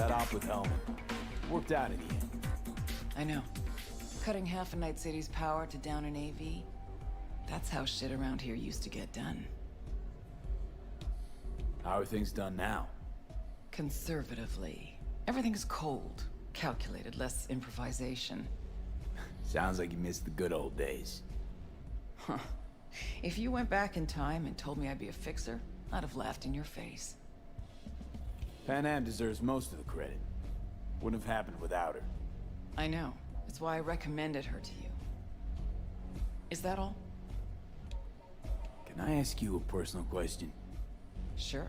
That op with Helmet. Worked out in the end. I know. Cutting half a Night City's power to down an AV. That's how shit around here used to get done. How are things done now? Conservatively. Everything's cold, calculated, less improvisation. Sounds like you missed the good old days. Huh. If you went back in time and told me I'd be a fixer, I'd have laughed in your face. Panam deserves most of the credit. Wouldn't have happened without her. I know. That's why I recommended her to you. Is that all? Can I ask you a personal question? Sure.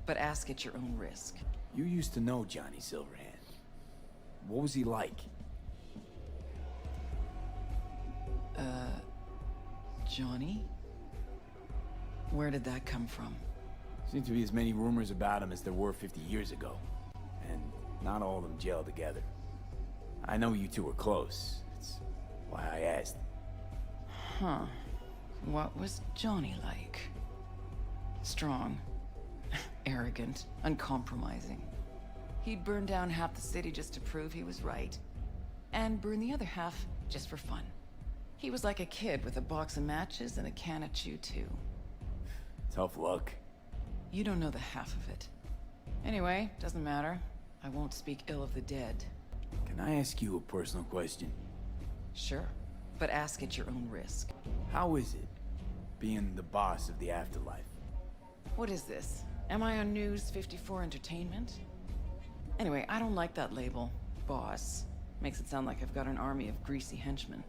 But ask at your own risk. You used to know Johnny Silverhand. What was he like? Johnny? Where did that come from? Seem to be as many rumors about him as there were 50 years ago. And not all of them gel together. I know you two were close. That's why I asked. Huh. What was Johnny like? Strong. Arrogant. Uncompromising. He'd burn down half the city just to prove he was right. And burn the other half just for fun. He was like a kid with a box of matches and a can of chew-too. Tough luck. You don't know the half of it. Anyway, doesn't matter. I won't speak ill of the dead. Can I ask you a personal question? Sure, but ask at your own risk. How is it, being the boss of the afterlife? What is this? Am I on News 54 Entertainment? Anyway, I don't like that label. Boss. Makes it sound like I've got an army of greasy henchmen.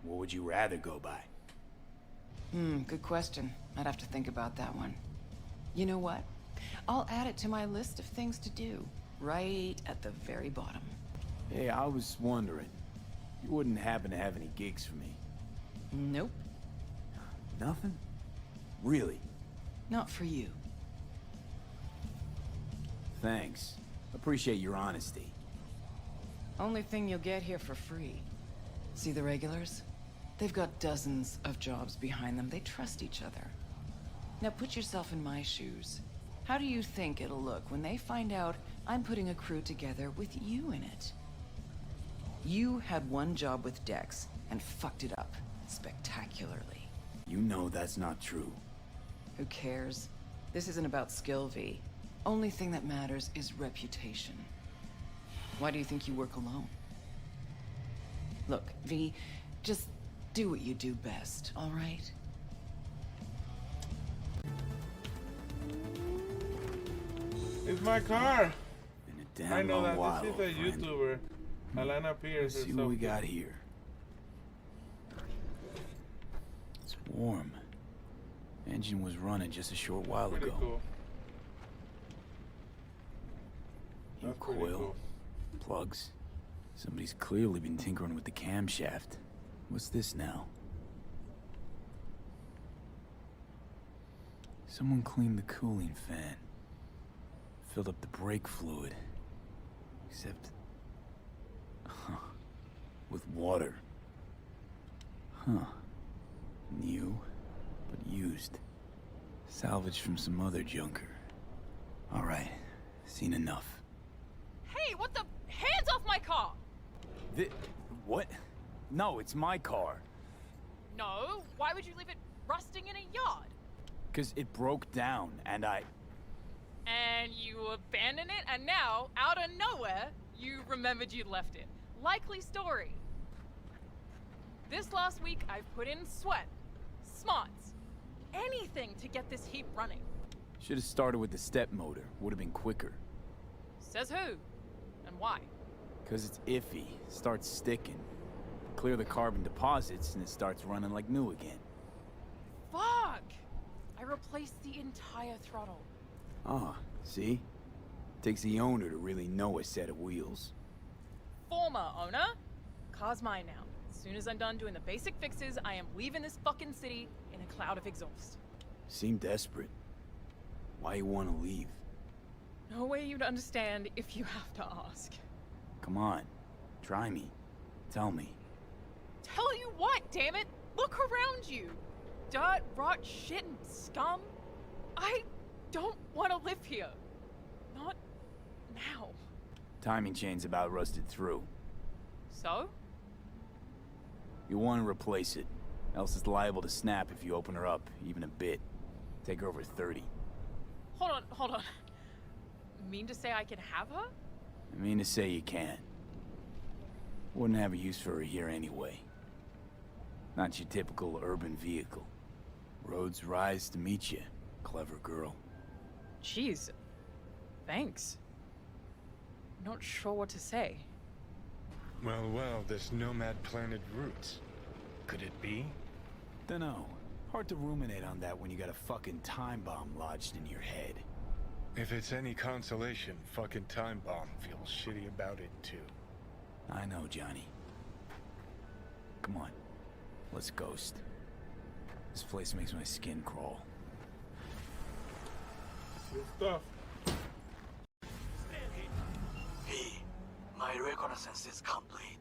What would you rather go by? Good question. I'd have to think about that one. You know what? I'll add it to my list of things to do. Right at the very bottom. Hey, I was wondering. You wouldn't happen to have any gigs for me? Nope. Nothing? Really? Not for you. Thanks. Appreciate your honesty. Only thing you'll get here for free. See the regulars? They've got dozens of jobs behind them. They trust each other. Now put yourself in my shoes. How do you think it'll look when they find out I'm putting a crew together with you in it? You had one job with Dex and fucked it up spectacularly. You know that's not true. Who cares? This isn't about skill, V. Only thing that matters is reputation. Why do you think you work alone? Look, V, just do what you do best, all right? It's my car. Been a I damn know long that. while, This is old a friend. YouTuber. Alana Pierce Let's or see what we something. got here. It's warm. Engine was running just a short while Pretty ago. cool. New That's pretty coil, cool. plugs. Somebody's clearly been tinkering with the camshaft. What's this now? Someone cleaned the cooling fan. Filled up the brake fluid. Except... Huh. With water. Huh. New, but used. Salvaged from some other junker. Alright, seen enough. Hey, what the? Hands off my car! What? No, it's my car. No, why would you leave it rusting in a yard? 'Cause it broke down, and And you abandoned it, and now, out of nowhere, you remembered you'd left it. Likely story. This last week, I've put in sweat, smarts, anything to get this heap running. Should have started with the step motor. Would have been quicker. Says who? And why? 'Cause it's iffy. Starts sticking. Clear the carbon deposits, and it starts running like new again. Fuck! I replaced the entire throttle. Ah, see? Takes the owner to really know a set of wheels. Former owner? Car's mine now. As soon as I'm done doing the basic fixes, I am leaving this fucking city in a cloud of exhaust. Seem desperate. Why you want to leave? No way you'd understand if you have to ask. Come on. Try me. Tell me. Tell you what, damn it! Look around you! Dirt, rot, shit, and scum. I don't want to live here. Not now. Timing chain's about rusted through. So? You want to replace it, else it's liable to snap if you open her up, even a bit. Take her over 30. Hold on. Mean to say I can have her? I mean to say you can. Wouldn't have a use for her here anyway. Not your typical urban vehicle. Roads rise to meet you, clever girl. Jeez. Thanks. Not sure what to say. Well, this nomad planet roots. Could it be? Dunno. Hard to ruminate on that when you got a fucking time bomb lodged in your head. If it's any consolation, fucking time bomb feels shitty about it too. I know, Johnny. Come on. Let's ghost. This place makes my skin crawl. Good stuff. V, my reconnaissance is complete.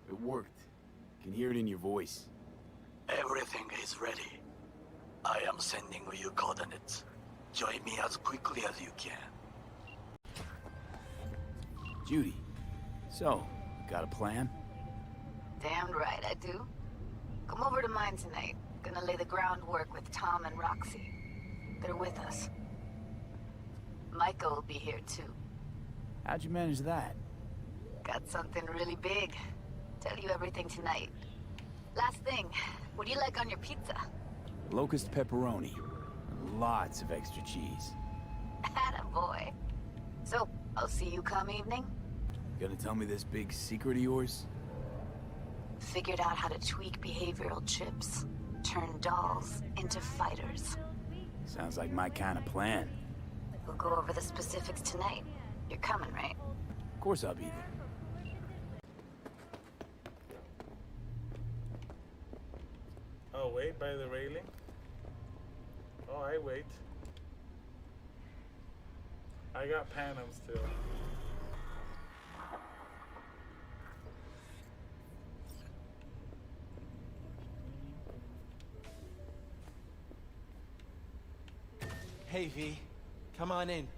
It worked. Can hear it in your voice. Everything is ready. I am sending you coordinates. Join me as quickly as you can. Judy. So, got a plan? Damn right I do. Come over to mine tonight. Gonna lay the groundwork with Tom and Roxy. They're with us. Micah will be here too. How'd you manage that? Got something really big. Tell you everything tonight. Last thing, what do you like on your pizza? Locust pepperoni. And lots of extra cheese. Attaboy. So, I'll see you come evening. Gonna tell me this big secret of yours? Figured out how to tweak behavioral chips. Turn dolls into fighters. Sounds like my kind of plan. We'll go over the specifics tonight. You're coming, right? Of course I'll be there. Oh, wait by the railing? Oh, I wait. I got Panam still. Hey, V. Come on in.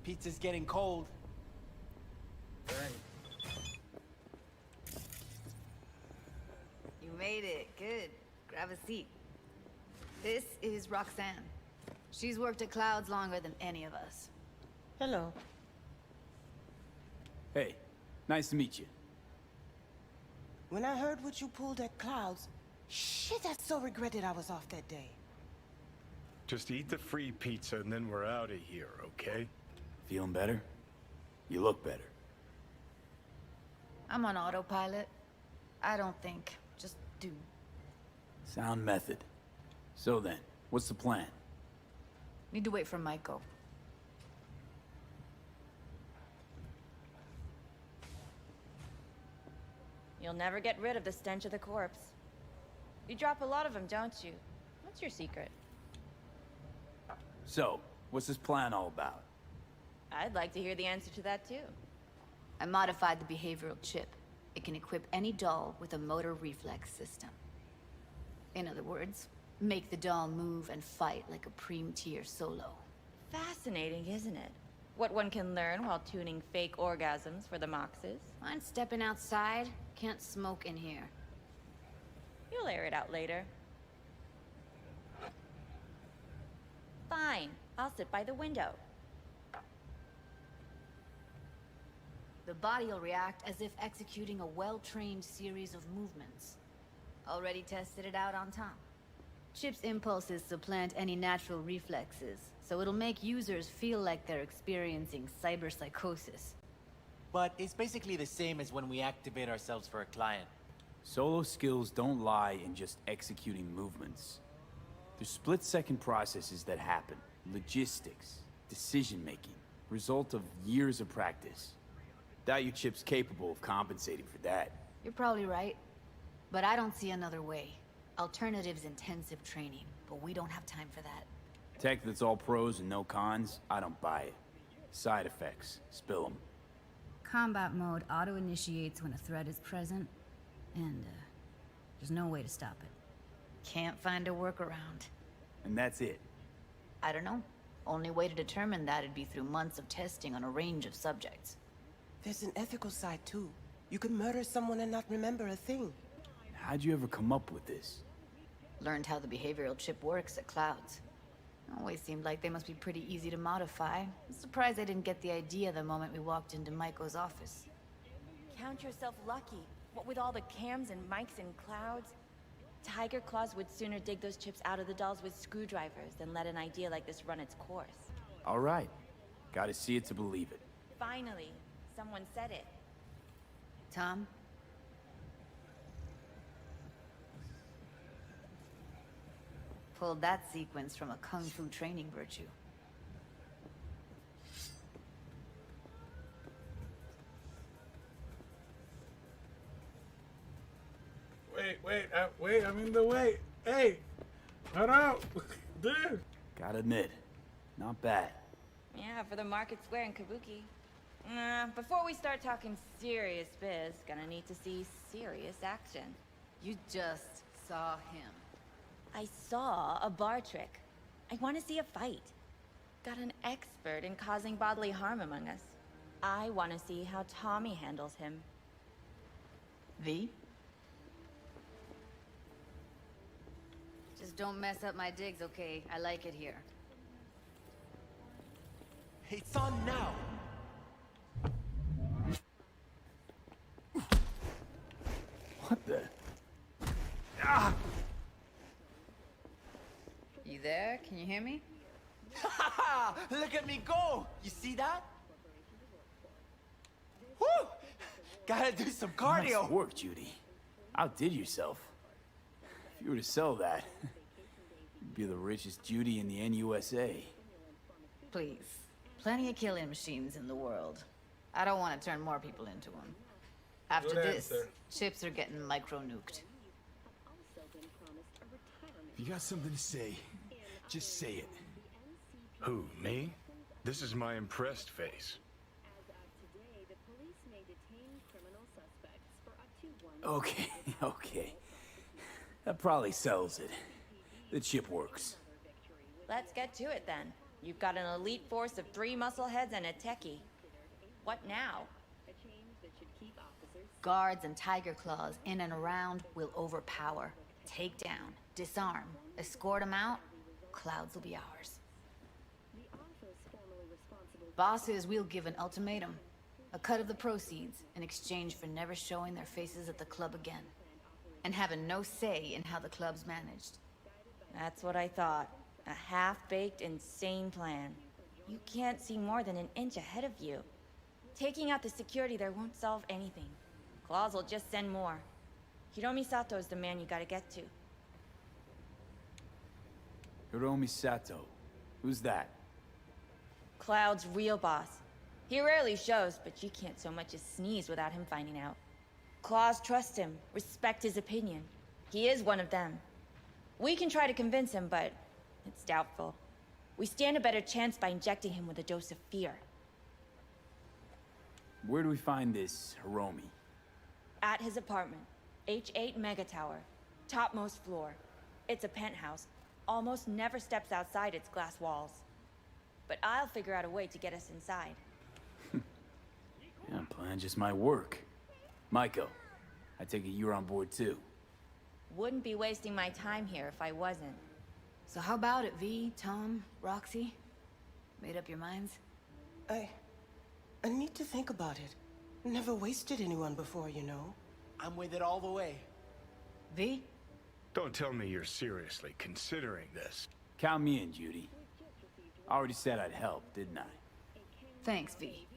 Pizza's getting cold. Dang. You made it. Good. Grab a seat. This is Roxanne. She's worked at Clouds longer than any of us. Hello. Hey, nice to meet you. When I heard what you pulled at Clouds, shit, I so regretted I was off that day. Just eat the free pizza and then we're out of here, okay? Feeling better? You look better. I'm on autopilot. I don't think. Just do. Sound method. So then, what's the plan? Need to wait for Michael. You'll never get rid of the stench of the corpse. You drop a lot of them, don't you? What's your secret? So, what's this plan all about? I'd like to hear the answer to that, too. I modified the behavioral chip. It can equip any doll with a motor reflex system. In other words, make the doll move and fight like a Prem-tier solo. Fascinating, isn't it? What one can learn while tuning fake orgasms for the Moxes. Mind stepping outside? Can't smoke in here. You'll air it out later. Fine. I'll sit by the window. The body will react as if executing a well-trained series of movements. Already tested it out on Tom. Chip's impulses supplant any natural reflexes, so it'll make users feel like they're experiencing cyberpsychosis. But it's basically the same as when we activate ourselves for a client. Solo skills don't lie in just executing movements. There's split-second processes that happen. Logistics, decision-making, result of years of practice. Doubt your chip's capable of compensating for that. You're probably right, but I don't see another way. Alternative's intensive training, but we don't have time for that. Tech that's all pros and no cons, I don't buy it. Side effects, spill them. Combat mode auto-initiates when a threat is present, and there's no way to stop it. Can't find a workaround. And that's it. I don't know. Only way to determine that'd be through months of testing on a range of subjects. There's an ethical side too. You could murder someone and not remember a thing. How'd you ever come up with this? Learned how the behavioral chip works at Clouds. Always seemed like they must be pretty easy to modify. I'm surprised I didn't get the idea the moment we walked into Maiko's office. Count yourself lucky. What with all the cams and mics and Clouds? Tiger Claws would sooner dig those chips out of the dolls with screwdrivers than let an idea like this run its course. All right. Gotta see it to believe it. Finally, someone said it. Tom? Pulled that sequence from a kung fu training virtue. Wait, I'm in the way. Hey, cut out, dude. Gotta admit, not bad. Yeah, for the market square in Kabuki. Before we start talking serious biz, gonna need to see serious action. You just saw him. I saw a bar trick. I want to see a fight. Got an expert in causing bodily harm among us. I want to see how Tommy handles him. V? Just don't mess up my digs, okay? I like it here. It's on now. What the? You there? Can you hear me? Look at me go! You see that? Woo! Gotta do some cardio. Nice work, Judy. Outdid yourself. If you were to sell that, you'd be the richest Judy in the NUSA. Please. Plenty of killing machines in the world. I don't want to turn more people into them. After Good this, answer. chips are getting micro-nuked. If you got something to say, just say it. Who, me? This is my impressed face. Okay, okay. That probably sells it. The chip works. Let's get to it then. You've got an elite force of 3 muscleheads and a techie. What now? Guards and Tiger Claws in and around will overpower, take down, disarm, escort them out. Clouds will be ours. Bosses, we'll give an ultimatum. A cut of the proceeds in exchange for never showing their faces at the club again. And having no say in how the club's managed. That's what I thought. A half-baked, insane plan. You can't see more than an inch ahead of you. Taking out the security there won't solve anything. Claws will just send more. Hiromi Sato's the man you gotta get to. Hiromi Sato. Who's that? Cloud's real boss. He rarely shows, but you can't so much as sneeze without him finding out. Claws trust him, respect his opinion. He is one of them. We can try to convince him, but it's doubtful. We stand a better chance by injecting him with a dose of fear. Where do we find this Hiromi? At his apartment. H8 Mega Tower. Topmost floor. It's a penthouse. Almost never steps outside its glass walls. But I'll figure out a way to get us inside. Yeah, plan just might work. Maiko, I take it you're on board too. Wouldn't be wasting my time here if I wasn't. So how about it, V, Tom, Roxy? Made up your minds? I need to think about it. Never wasted anyone before, you know. I'm with it all the way. V? Don't tell me you're seriously considering this. Count me in, Judy. I already said I'd help, didn't I? Thanks, V.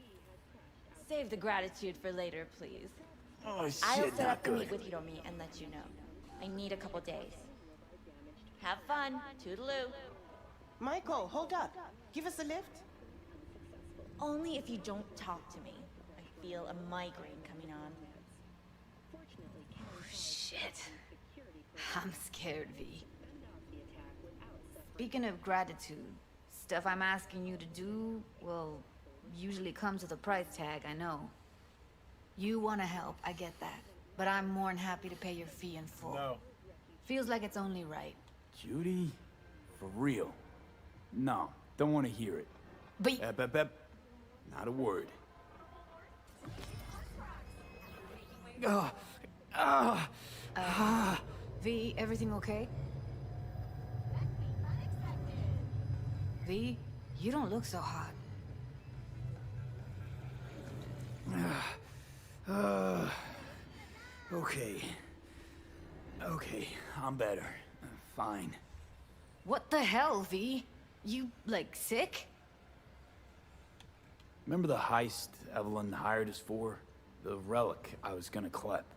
Save the gratitude for later, please. Oh shit, I'll set not up the good. meet with Hiromi and let you know. I need a couple days. Have fun. Toodaloo. Michael, hold up. Give us a lift. Only if you don't talk to me. I feel a migraine coming on. Oh, shit. I'm scared, V. Speaking of gratitude, stuff I'm asking you to do, well, usually comes with a price tag, I know. You want to help, I get that. But I'm more than happy to pay your fee in full. No. Feels like it's only right. Judy? For real? No, don't want to hear it. But Bep. Not a word. V, everything okay? V, you don't look so hot. Okay. Okay, I'm better. Fine. What the hell, V? You, like, sick? Remember the heist Evelyn hired us for? The relic I was gonna collect.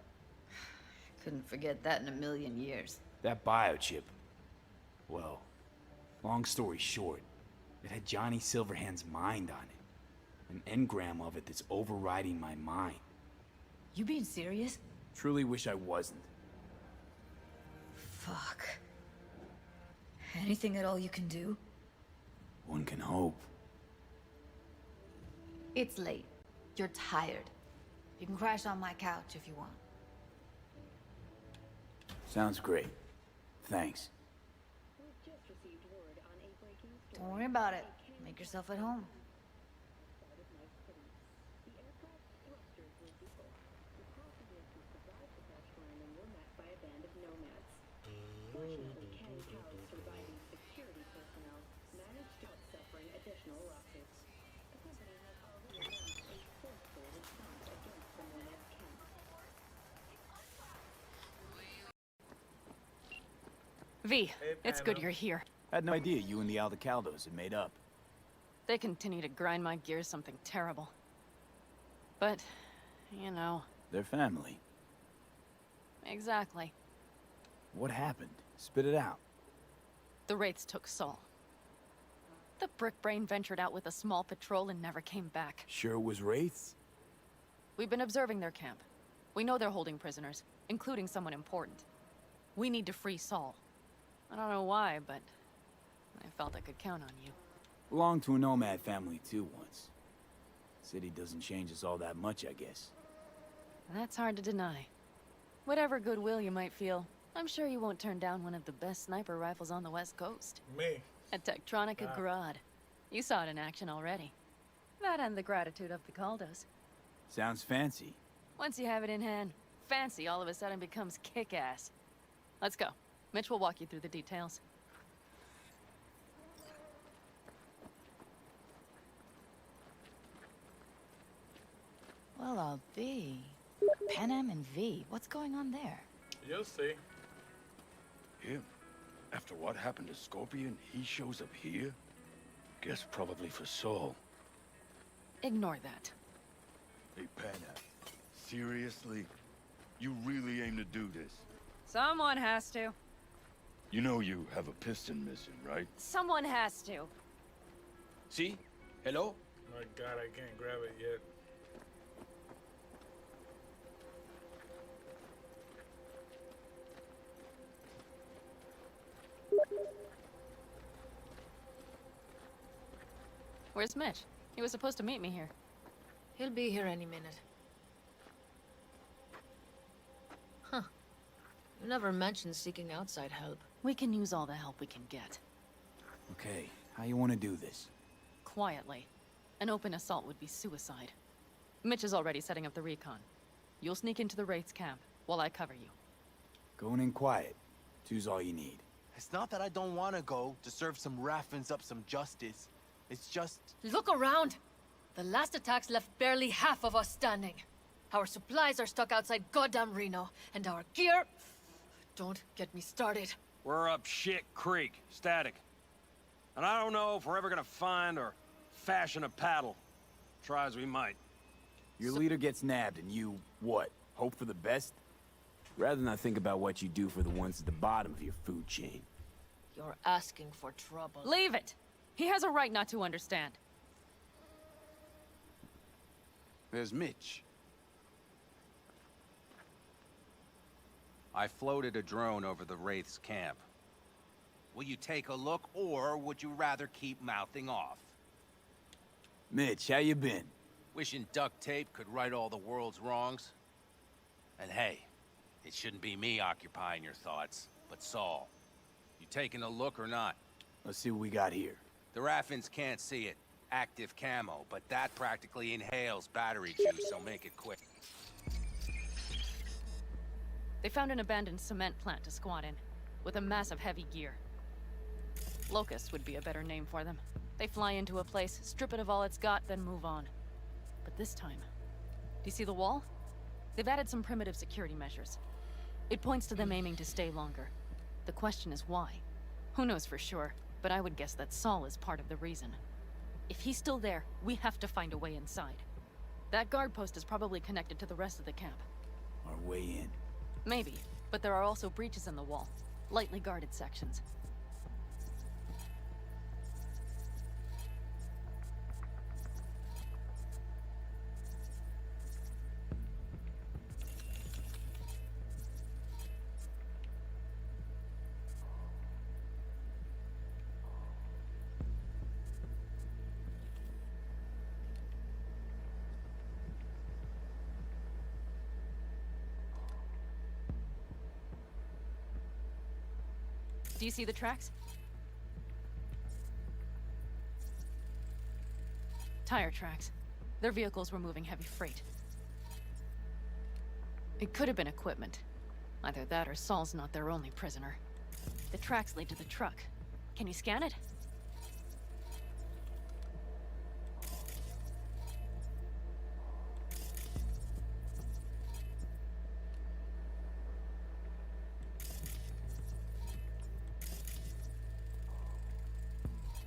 Couldn't forget that in a million years. That biochip. Well, long story short, it had Johnny Silverhand's mind on it. An engram of it that's overriding my mind. You being serious? Truly wish I wasn't. Fuck. Anything at all you can do? One can hope. It's late. You're tired. You can crash on my couch if you want. Sounds great. Thanks. Don't worry about it. Make yourself at home. V, Hey, it's good Panam. you're here. Had no idea you and the Aldecaldos had made up. They continue to grind my gears something terrible. But, you know, They're family. exactly. What happened? Spit it out. The Wraiths took Saul. The brick brain ventured out with a small patrol and never came back. Sure it was Wraiths? We've been observing their camp. We know they're holding prisoners, including someone important. We need to free Saul. I don't know why, but I felt I could count on you. Belonged to a nomad family too once. City doesn't change us all that much, I guess. That's hard to deny. Whatever goodwill you might feel, I'm sure you won't turn down one of the best sniper rifles on the West Coast. Me. A Tektronica Grad. You saw it in action already. That and the gratitude of the Caldos. Sounds fancy. Once you have it in hand, fancy all of a sudden becomes kick-ass. Let's go. Mitch will walk you through the details. Well, I'll be. Panam and V, what's going on there? You'll see. Him? After what happened to Scorpion, he shows up here? Guess probably for Saul. Ignore that. Hey, Panam. Seriously? You really aim to do this? Someone has to. You know you have a piston missing, right? Someone has to. See? Hello? My god, I can't grab it yet. Where's Mitch? He was supposed to meet me here. He'll be here any minute. Huh. You never mentioned seeking outside help. We can use all the help we can get. Okay, how you want to do this? Quietly. An open assault would be suicide. Mitch is already setting up the recon. You'll sneak into the Wraith's camp, while I cover you. Going in quiet. Two's all you need. It's not that I don't want to go to serve some Raffins up some justice. It's just... Look around! The last attacks left barely half of us standing. Our supplies are stuck outside goddamn Reno, and our gear... Don't get me started. We're up shit creek, static. And I don't know if we're ever gonna find or fashion a paddle. Try as we might. Your leader gets nabbed and you, what, hope for the best? Rather not think about what you do for the ones at the bottom of your food chain. You're asking for trouble. Leave it! He has a right not to understand. There's Mitch. I floated a drone over the Wraith's camp. Will you take a look, or would you rather keep mouthing off? Mitch, how you been? Wishing duct tape could right all the world's wrongs? And hey, it shouldn't be me occupying your thoughts, but Saul. You taking a look or not? Let's see what we got here. The Raffins can't see it. Active camo, but that practically inhales battery juice, so make it quick. They found an abandoned cement plant to squat in, with a mass of heavy gear. Locusts would be a better name for them. They fly into a place, strip it of all it's got, then move on. But this time... Do you see the wall? They've added some primitive security measures. It points to them aiming to stay longer. The question is why? Who knows for sure, but I would guess that Saul is part of the reason. If he's still there, we have to find a way inside. That guard post is probably connected to the rest of the camp. Our way in. Maybe, but there are also breaches in the wall. Lightly guarded sections. Do you see the tracks? Tire tracks. Their vehicles were moving heavy freight. It could have been equipment. Either that or Saul's not their only prisoner. The tracks lead to the truck. Can you scan it?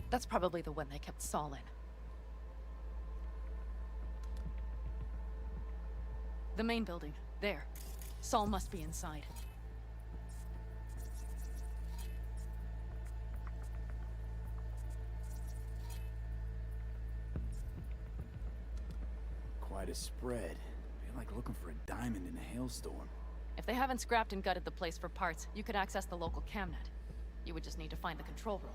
That's probably the one they kept Saul in. The main building. There. Saul must be inside. Quite a spread. Feel like looking for a diamond in a hailstorm. If they haven't scrapped and gutted the place for parts, you could access the local camnet. You would just need to find the control room.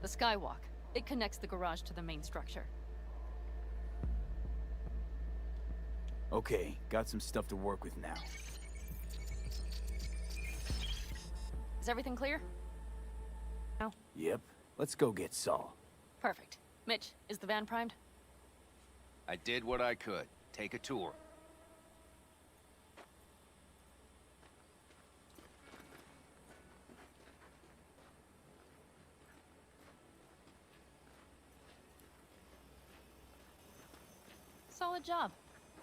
The skywalk. It connects the garage to the main structure. Okay, got some stuff to work with now. Is everything clear? No. Yep. Let's go get Saul. Perfect. Mitch, is the van primed? I did what I could. Take a tour. Solid job.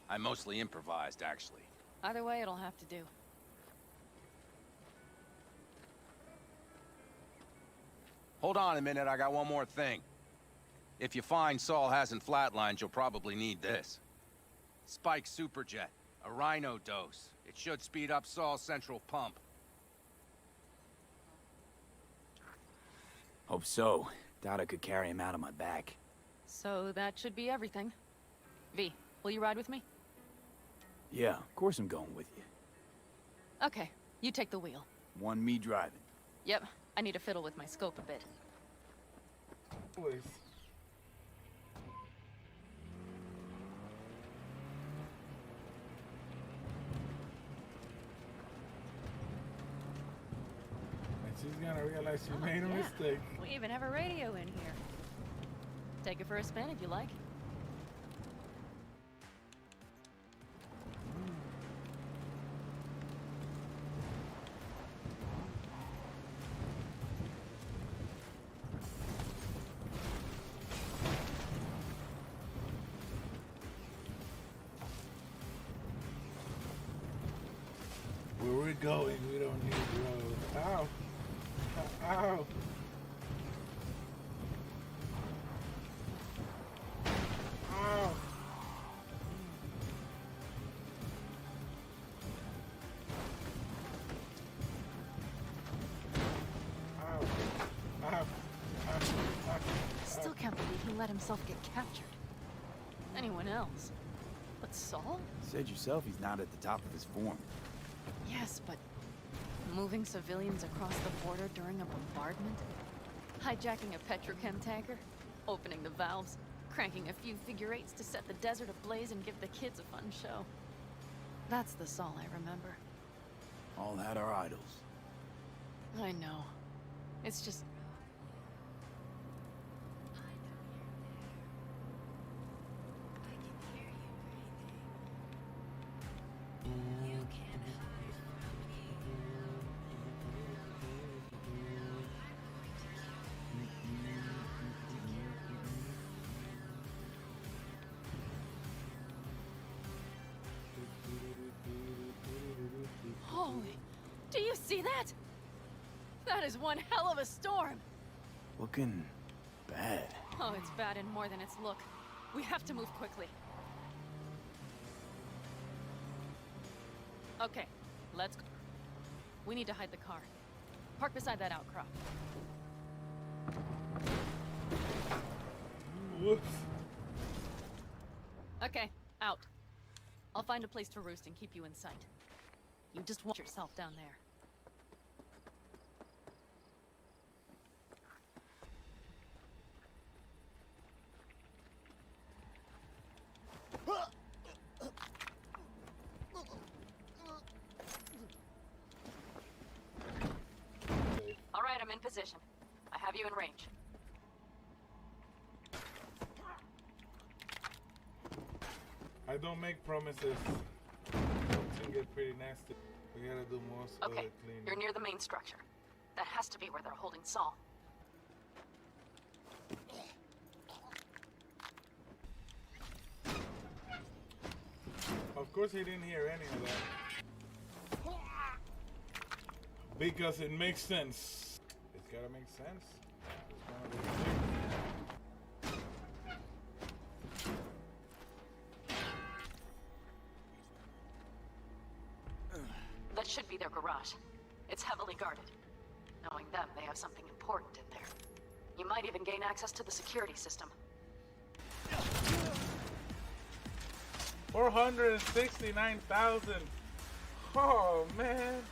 I mostly improvised, actually. Either way, it'll have to do. Hold on a minute, I got one more thing. If you find Saul hasn't flatlined, you'll probably need this. Spike Superjet, a Rhino dose. It should speed up Saul's central pump. Hope so. Doubt I could carry him out on my back. So that should be everything. V, will you ride with me? Yeah, of course I'm going with you. Okay, you take the wheel. Want me driving? Yep, I need to fiddle with my scope a bit. Pues. And she's gonna realize she made a mistake. We even have a radio in here. Take it for a spin if you like. Where we're going, we don't need roads. Ow! Ow! Ow! Still can't believe he let himself get captured. Anyone else? But Saul? Said yourself he's not at the top of his form. Yes, but Moving civilians across the border during a bombardment? Hijacking a petrochem tanker? Opening the valves? Cranking a few figure eights to set the desert ablaze and give the kids a fun show? That's the Saul I remember. All had our idols. I know. It's just... Holy... Do you see that? That is one hell of a storm! Looking bad. Oh, it's bad in more than its look. We have to move quickly. Okay, let's go. We need to hide the car. Park beside that outcrop. Whoops. Okay, out. I'll find a place to roost and keep you in sight. You just watch yourself down there. All right, I'm in position. I have you in range. I don't make promises. It can get pretty nasty. We gotta do most of Okay, the cleaning. you're near the main structure. That has to be where they're holding Saul. Of course he didn't hear any of that. Because it makes sense. It's gotta make sense. It's gonna be That should be their garage. It's heavily guarded. Knowing them, they have something important in there. You might even gain access to the security system. 469,000. Oh man.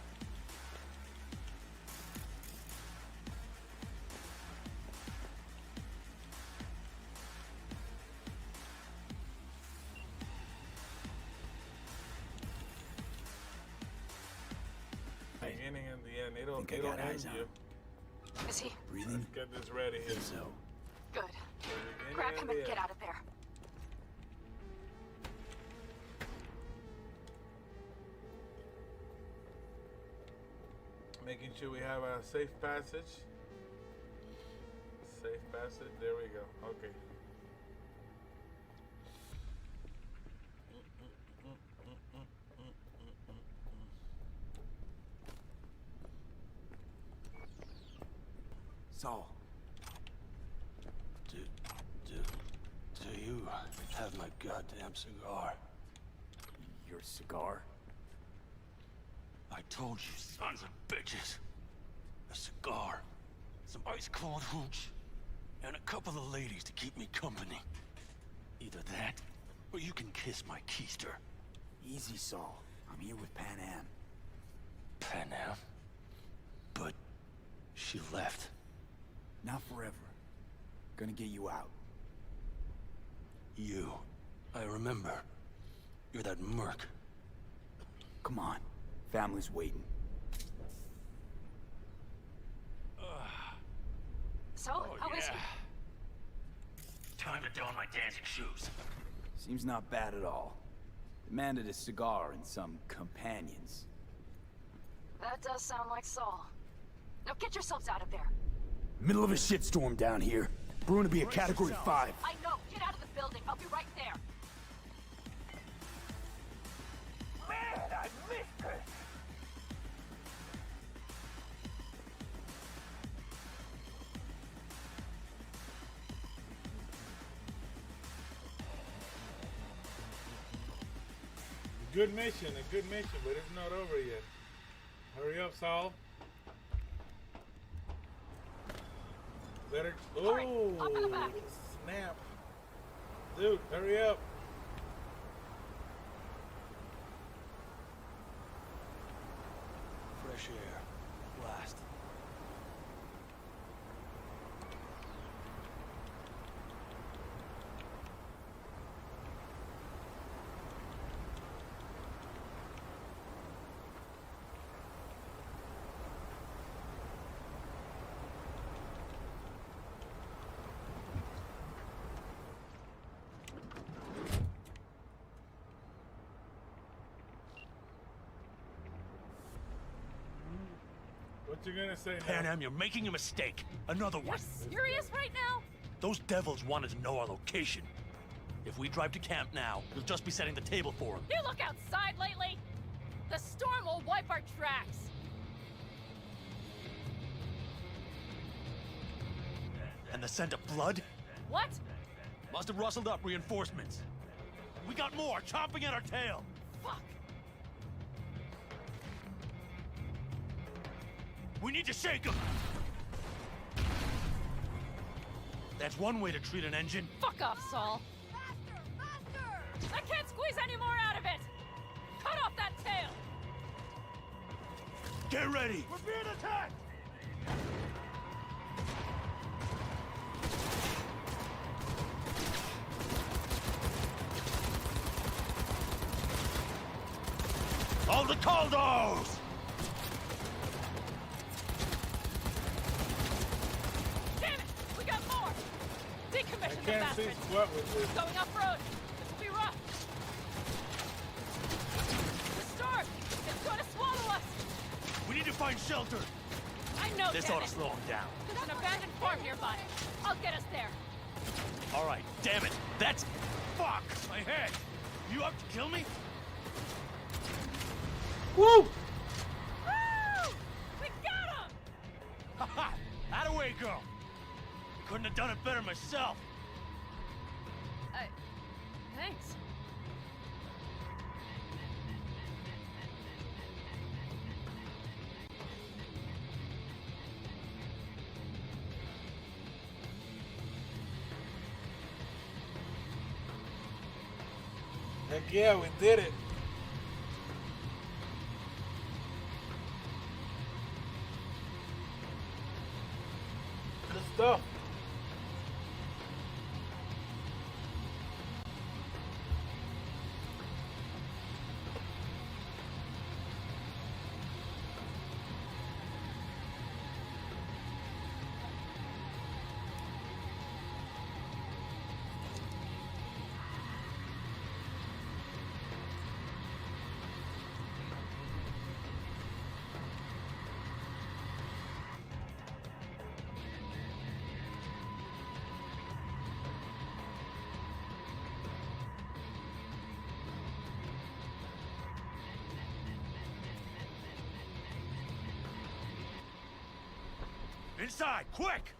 Beginning and the end, it'll end you. Is he? Breathing? Let's get this ready here. So. Good. Grab him and get out of there. Making sure we have a safe passage. Safe passage, there we go. Okay. Saul. Do you have my goddamn cigar? Your cigar? I told you, sons of bitches. A cigar, some ice-cold hooch, and a couple of ladies to keep me company. Either that, or you can kiss my keister. Easy, Saul. I'm here with Panam. Panam? But she left. Not forever. Gonna get you out. You. I remember. You're that merc. Come on. Family's waiting. So, how is he? Time to don my dancing shoes. Seems not bad at all. Demanded a cigar and some companions. That does sound like Saul. Now get yourselves out of there. Middle of a shitstorm down here. Brewing to be a Category 5. I know. Get out of the building. I'll be right there. Man, I missed her. Good mission, but it's not over yet. Hurry up, Saul. Better. Oh, snap. Dude, hurry up. Fresh air. fast. What you gonna say now? Panam, you're making a mistake. Another one. You're serious right now? Those devils wanted to know our location. If we drive to camp now, you'll just be setting the table for them. You look outside lately? The storm will wipe our tracks. And the scent of blood? What? Must have rustled up reinforcements. We got more chomping at our tail. Fuck. We need to shake them. That's one way to treat an engine. Fuck off, Saul. Faster! I can't squeeze any more out of it! Cut off that tail! Get ready! We're being attacked! All the Caldos! Damn it! We got more! Decommission the Can't see bastards! sweat with this. Going off-road! This will be rough! The storm! It's going to swallow us! We need to find shelter. I know, This damn ought to it. slow them down. There's an abandoned farm nearby. I'll get us there. All right, damn it. That's... Fuck! My head! You up to kill me? Woo! Woo! We got him! Ha-ha! Out-of-way, girl! Couldn't have done it better myself. Thanks. Heck yeah, we did it. Good stuff. Inside, quick!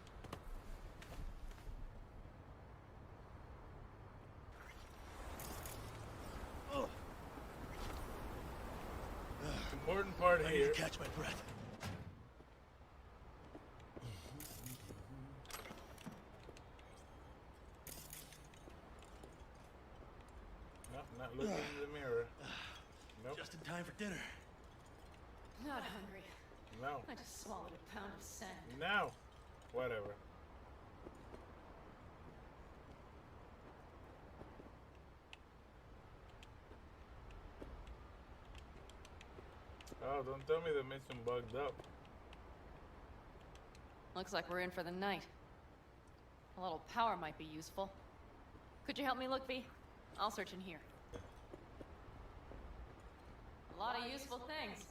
Important part I here. need to catch my breath. Nope, not looking in the mirror. Nope. Just in time for dinner. Not hungry. No. I just swallowed a pound of sand. No. Whatever. Oh, don't tell me the mission bugged up. Looks like we're in for the night. A little power might be useful. Could you help me look, V? I'll search in here. A lot of useful things.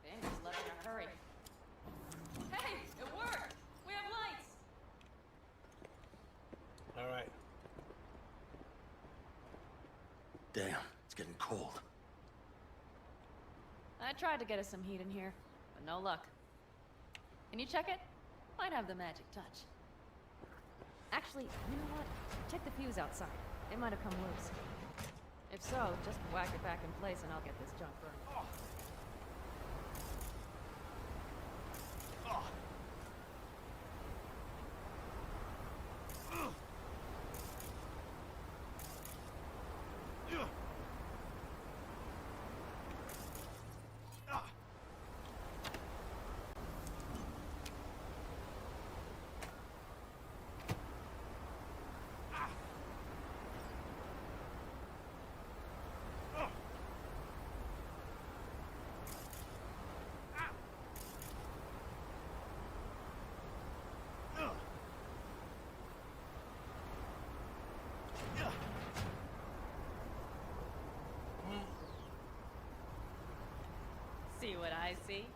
Dan just left in a hurry. Hey, it worked! We have lights! All right. Damn, it's getting cold. I tried to get us some heat in here, but no luck. Can you check it? Might have the magic touch. Actually, you know what? Check the fuse outside. It might have come loose. If so, just whack it back in place and I'll get this junk burned. I see.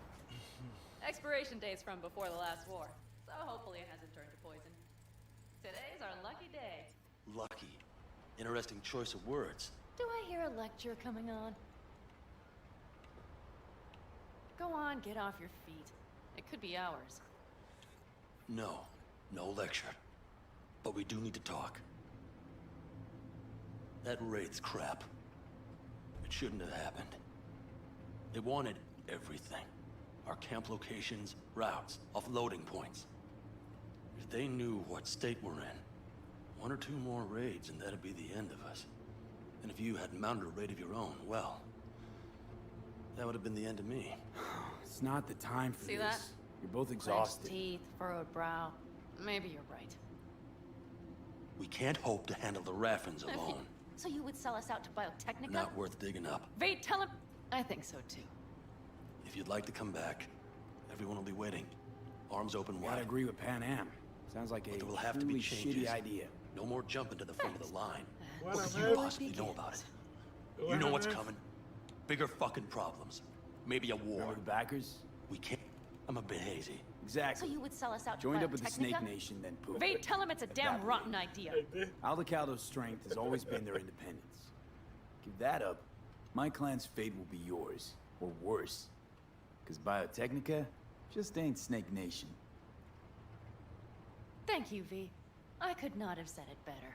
Expiration date's from before the last war, so hopefully it hasn't turned to poison. Today's our lucky day. Lucky. Interesting choice of words. Do I hear a lecture coming on? Go on, get off your feet. It could be hours. No, no lecture. But we do need to talk. That raid's crap. It shouldn't have happened. They wanted everything. Our camp locations, routes, offloading points. If they knew what state we're in, 1 or 2 more raids and that'd be the end of us. And if you had mounted a raid of your own, well, that would have been the end of me. It's not the time for See this. that? You're both Clenched exhausted. teeth, furrowed brow. Maybe you're right. We can't hope to handle the Raffins alone. So you would sell us out to Biotechnica? Not worth digging up. Vade, tell him... I think so too. If you'd like to come back, everyone will be waiting. Arms open wide. Gotta agree with Panam. Sounds like But a there will have to be truly changes. shitty idea. No more jumping to the front of the line. What What a could you mess. possibly know about it? What You know a what's mess. coming. Bigger fucking problems. Maybe a war. Remember the backers? We can't. I'm a bit hazy. Exactly. So you would sell us out to Joined up with the Biotechnica? Snake Nation, then poof. Vade, tell him it's a damn Evaporate. rotten idea. Aldecaldo's strength has always been their independence. Give that up, my clan's fate will be yours, or worse. Because Biotechnica just ain't Snake Nation. Thank you, V. I could not have said it better.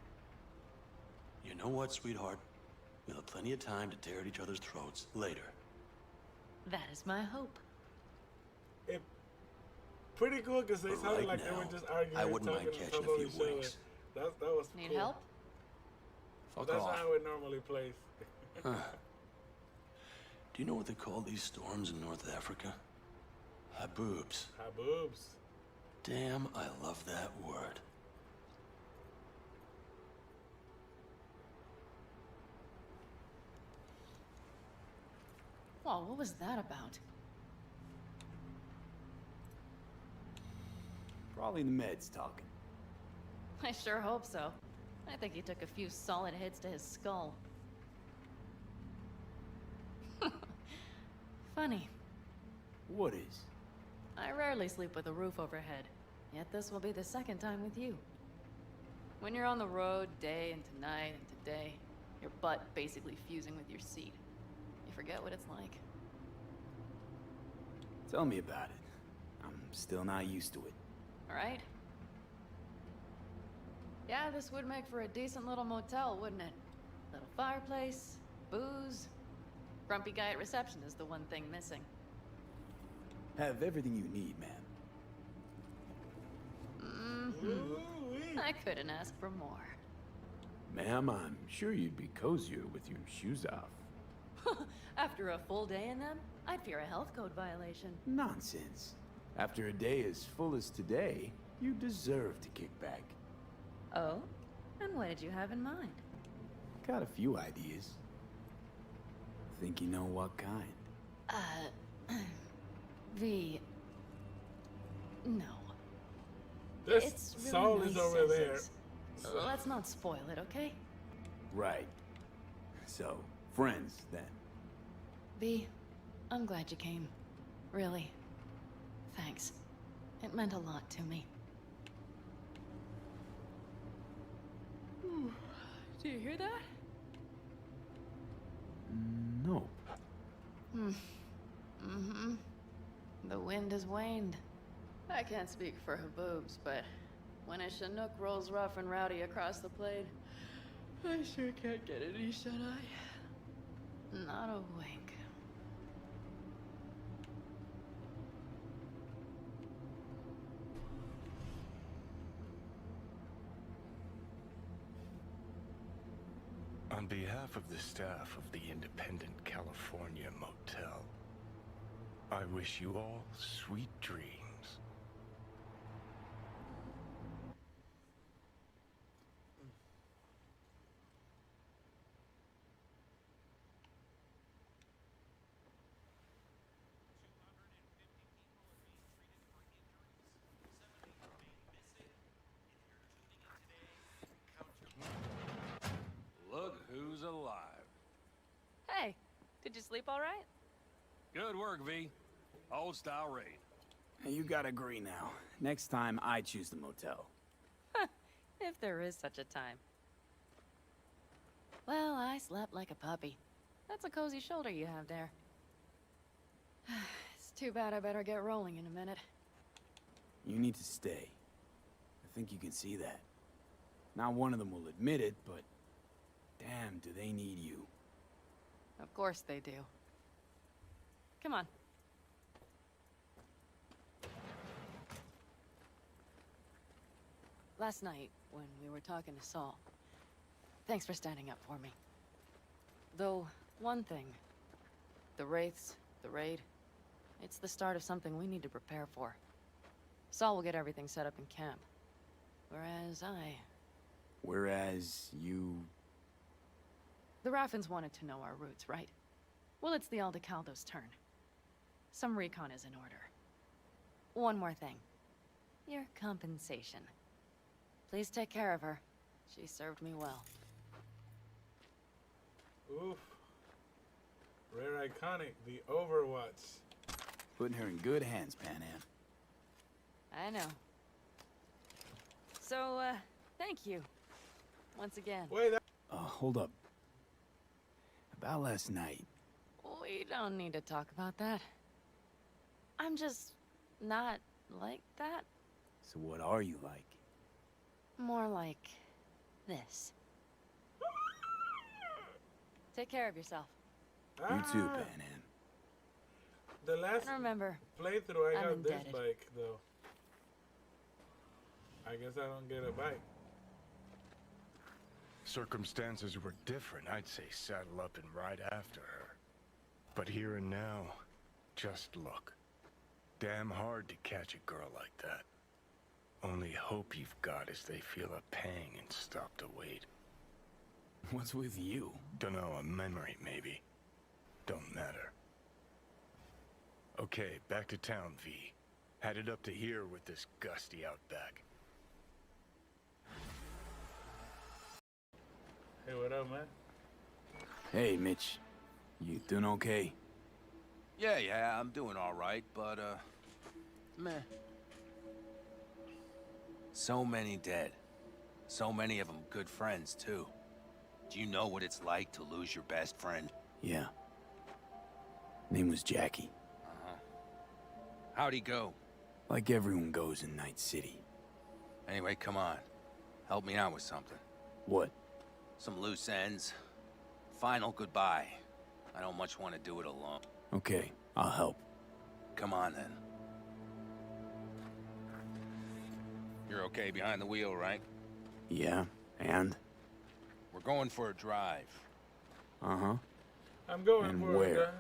You know what, sweetheart? We'll have plenty of time to tear at each other's throats later. That is my hope. Pretty cool because they But sounded right like they now, were just arguing. I and wouldn't mind talking on catching top a of few each other. winks. That was Need cool. help? Fuck That's off. how it normally plays. Huh. Do you know what they call these storms in North Africa? Haboobs. Haboobs. Damn, I love that word. Well, what was that about? Probably the meds talking. I sure hope so. I think he took a few solid hits to his skull. Funny. What is? I rarely sleep with a roof overhead, yet this will be the second time with you. When you're on the road day into night into day, your butt basically fusing with your seat. You forget what it's like. Tell me about it. I'm still not used to it. Right? Yeah, this would make for a decent little motel, wouldn't it? Little fireplace, booze. Grumpy guy at reception is the one thing missing. Have everything you need, ma'am. I couldn't ask for more. Ma'am, I'm sure you'd be cozier with your shoes off. After a full day in them, I'd fear a health code violation. Nonsense. After a day as full as today, you deserve to kick back. Oh? And what did you have in mind? Got a few ideas. Think you know what kind? V... No. This It's really Saul nice is over as there. is. Let's not spoil it, okay? Right. So, friends, then. V, I'm glad you came. Really. Thanks. It meant a lot to me. Do you hear that? Nope. The wind has waned. I can't speak for Haboobs, but when a Chinook rolls rough and rowdy across the plain, I sure can't get any shut-eye. Not a wink. On behalf of the staff of the Independent California Motel, I wish you all sweet dreams. Look who's alive. Hey, did you sleep all right? Good work, V. Old style raid. You gotta agree now. Next time, I choose the motel. If there is such a time. Well, I slept like a puppy. That's a cozy shoulder you have there. It's too bad I better get rolling in a minute. You need to stay. I think you can see that. Not one of them will admit it, but damn, do they need you. Of course they do. Come on. Last night, when we were talking to Saul, thanks for standing up for me. Though, one thing. The Wraiths, the raid, it's the start of something we need to prepare for. Saul will get everything set up in camp. Whereas you... The Raffins wanted to know our roots, right? Well, it's the Aldecaldo's turn. Some recon is in order. One more thing. Your compensation. Please take care of her. She served me well. Oof. Rare iconic, the Overwatch. Putting her in good hands, Panam. I know. So, thank you. Once again. Wait, Hold up. About last night. We don't need to talk about that. I'm just not like that. So what are you like? More like this. Take care of yourself. You too, Panam. The last And remember, playthrough, I I'm got this indebted. bike, though. I guess I don't get a bike. Circumstances were different. I'd say saddle up and ride after her. But here and now, just look. Damn hard to catch a girl like that. Only hope you've got is they feel a pang and stop to wait. What's with you? Dunno, a memory maybe. Don't matter. Okay, back to town, V. Headed up to here with this gusty outback. Hey, what up, man? Hey, Mitch. You doing okay? Yeah, I'm doing all right, but, meh. So many dead. So many of them good friends, too. Do you know what it's like to lose your best friend? Yeah. Name was Jackie. Uh-huh. How'd he go? Like everyone goes in Night City. Anyway, come on. Help me out with something. What? Some loose ends. Final goodbye. I don't much want to do it alone. Okay, I'll help. Come on, then. You're okay behind the wheel, right? Yeah, and? We're going for a drive. Uh-huh. I'm going and for where?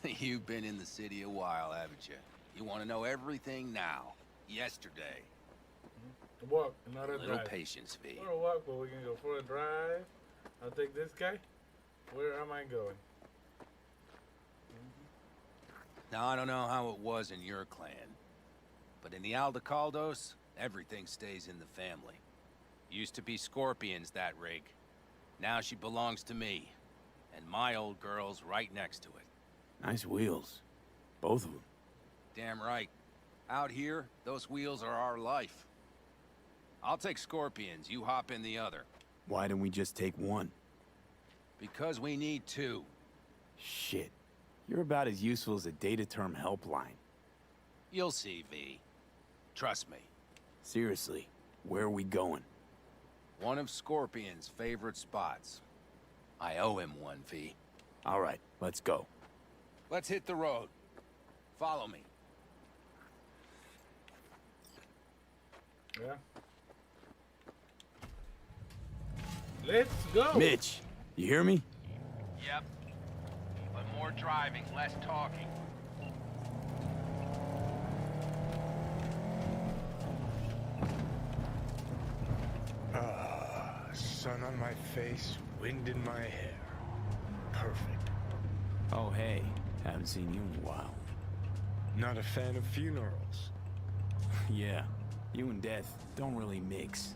You've been in the city a while, haven't you? You want to know everything now. Yesterday. Walk, not a Little drive. patience, V. For a walk, but we can go for a drive. I'll take this guy. Where am I going? Now, I don't know how it was in your clan, but in the Aldecaldos, everything stays in the family. Used to be Scorpions, that rig. Now she belongs to me, and my old girl's right next to it. Nice wheels. Both of them. Damn right. Out here, those wheels are our life. I'll take Scorpions, you hop in the other. Why don't we just take one? Because we need two. Shit. You're about as useful as a data term helpline. You'll see, V. Trust me. Seriously, where are we going? One of Scorpion's favorite spots. I owe him one, V. All right, let's go. Let's hit the road. Follow me. Yeah. Let's go. Mitch, you hear me? Yep. But more driving, less talking. Sun on my face, wind in my hair. Perfect. Oh, hey. Haven't seen you in a while. Not a fan of funerals. Yeah. You and death don't really mix.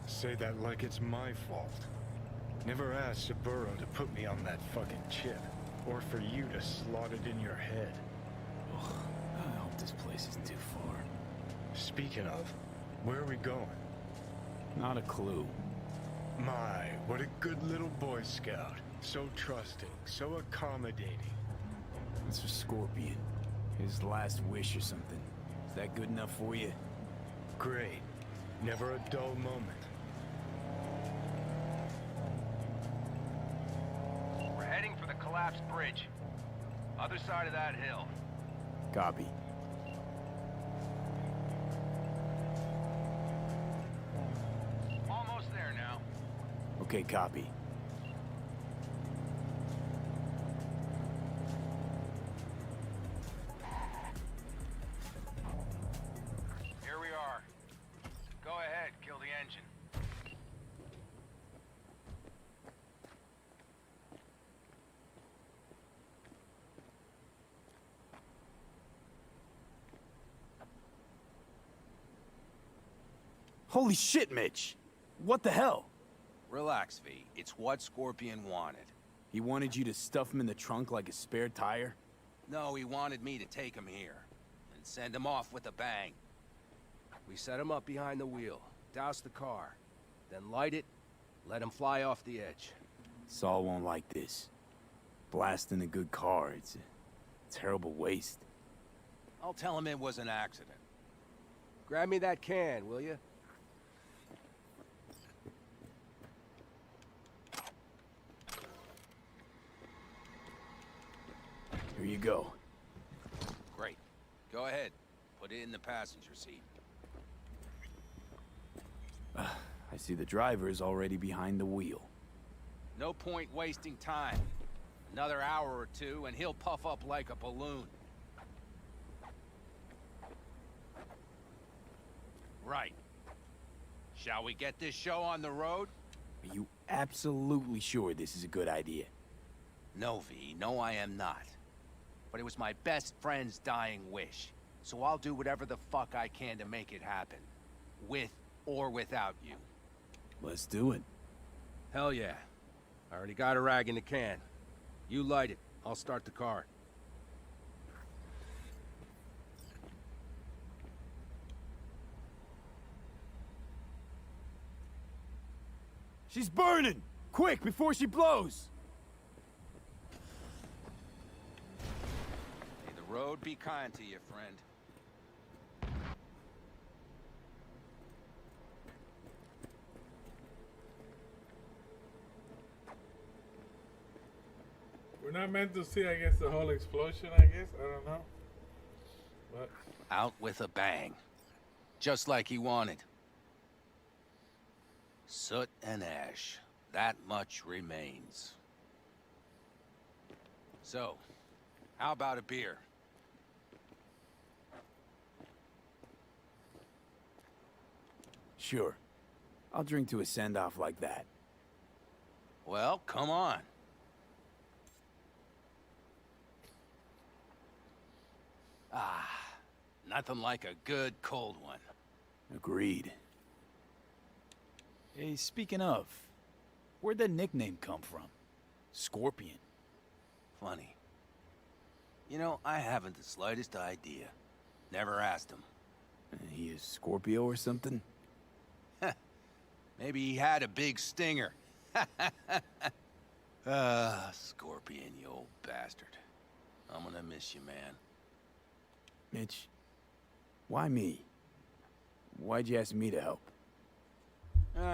Say that like it's my fault. Never asked Saburo to put me on that fucking chip. Or for you to slot it in your head. I hope this place isn't too far. Speaking of, where are we going? Not a clue. My, what a good little Boy Scout. So trusting, so accommodating. It's for Scorpion. His last wish or something. Is that good enough for you? Great. Never a dull moment. We're heading for the collapsed bridge. Other side of that hill. Copy. Almost there now. Okay, copy. Here we are. Go ahead, kill the engine. Holy shit, Mitch! What the hell? Relax, V. It's what Scorpion wanted. He wanted you to stuff him in the trunk like a spare tire? No, he wanted me to take him here and send him off with a bang. We set him up behind the wheel, douse the car, then light it, let him fly off the edge. Saul won't like this. Blasting a good car, it's a terrible waste. I'll tell him it was an accident. Grab me that can, will you? Here you go. Great. Go ahead. Put it in the passenger seat. I see the driver is already behind the wheel. No point wasting time. Another hour or two, and he'll puff up like a balloon. Right. Shall we get this show on the road? Are you absolutely sure this is a good idea? No, V. No, I am not. But it was my best friend's dying wish. So I'll do whatever the fuck I can to make it happen. With or without you. Let's do it. Hell yeah. I already got a rag in the can. You light it. I'll start the car. She's burning! Quick, before she blows! May the road be kind to you, friend. We're not meant to see, I guess, the whole explosion, I guess. I don't know. But Out with a bang. Just like he wanted. Soot and ash. That much remains. So, how about a beer? Sure. I'll drink to a send-off like that. Well, come on. Ah, nothing like a good cold one. Agreed. Hey, speaking of, where'd that nickname come from? Scorpion. Funny. You know, I haven't the slightest idea. Never asked him. He is Scorpio or something? Maybe he had a big stinger. Scorpion, you old bastard. I'm gonna miss you, man. Mitch, why me? Why'd you ask me to help?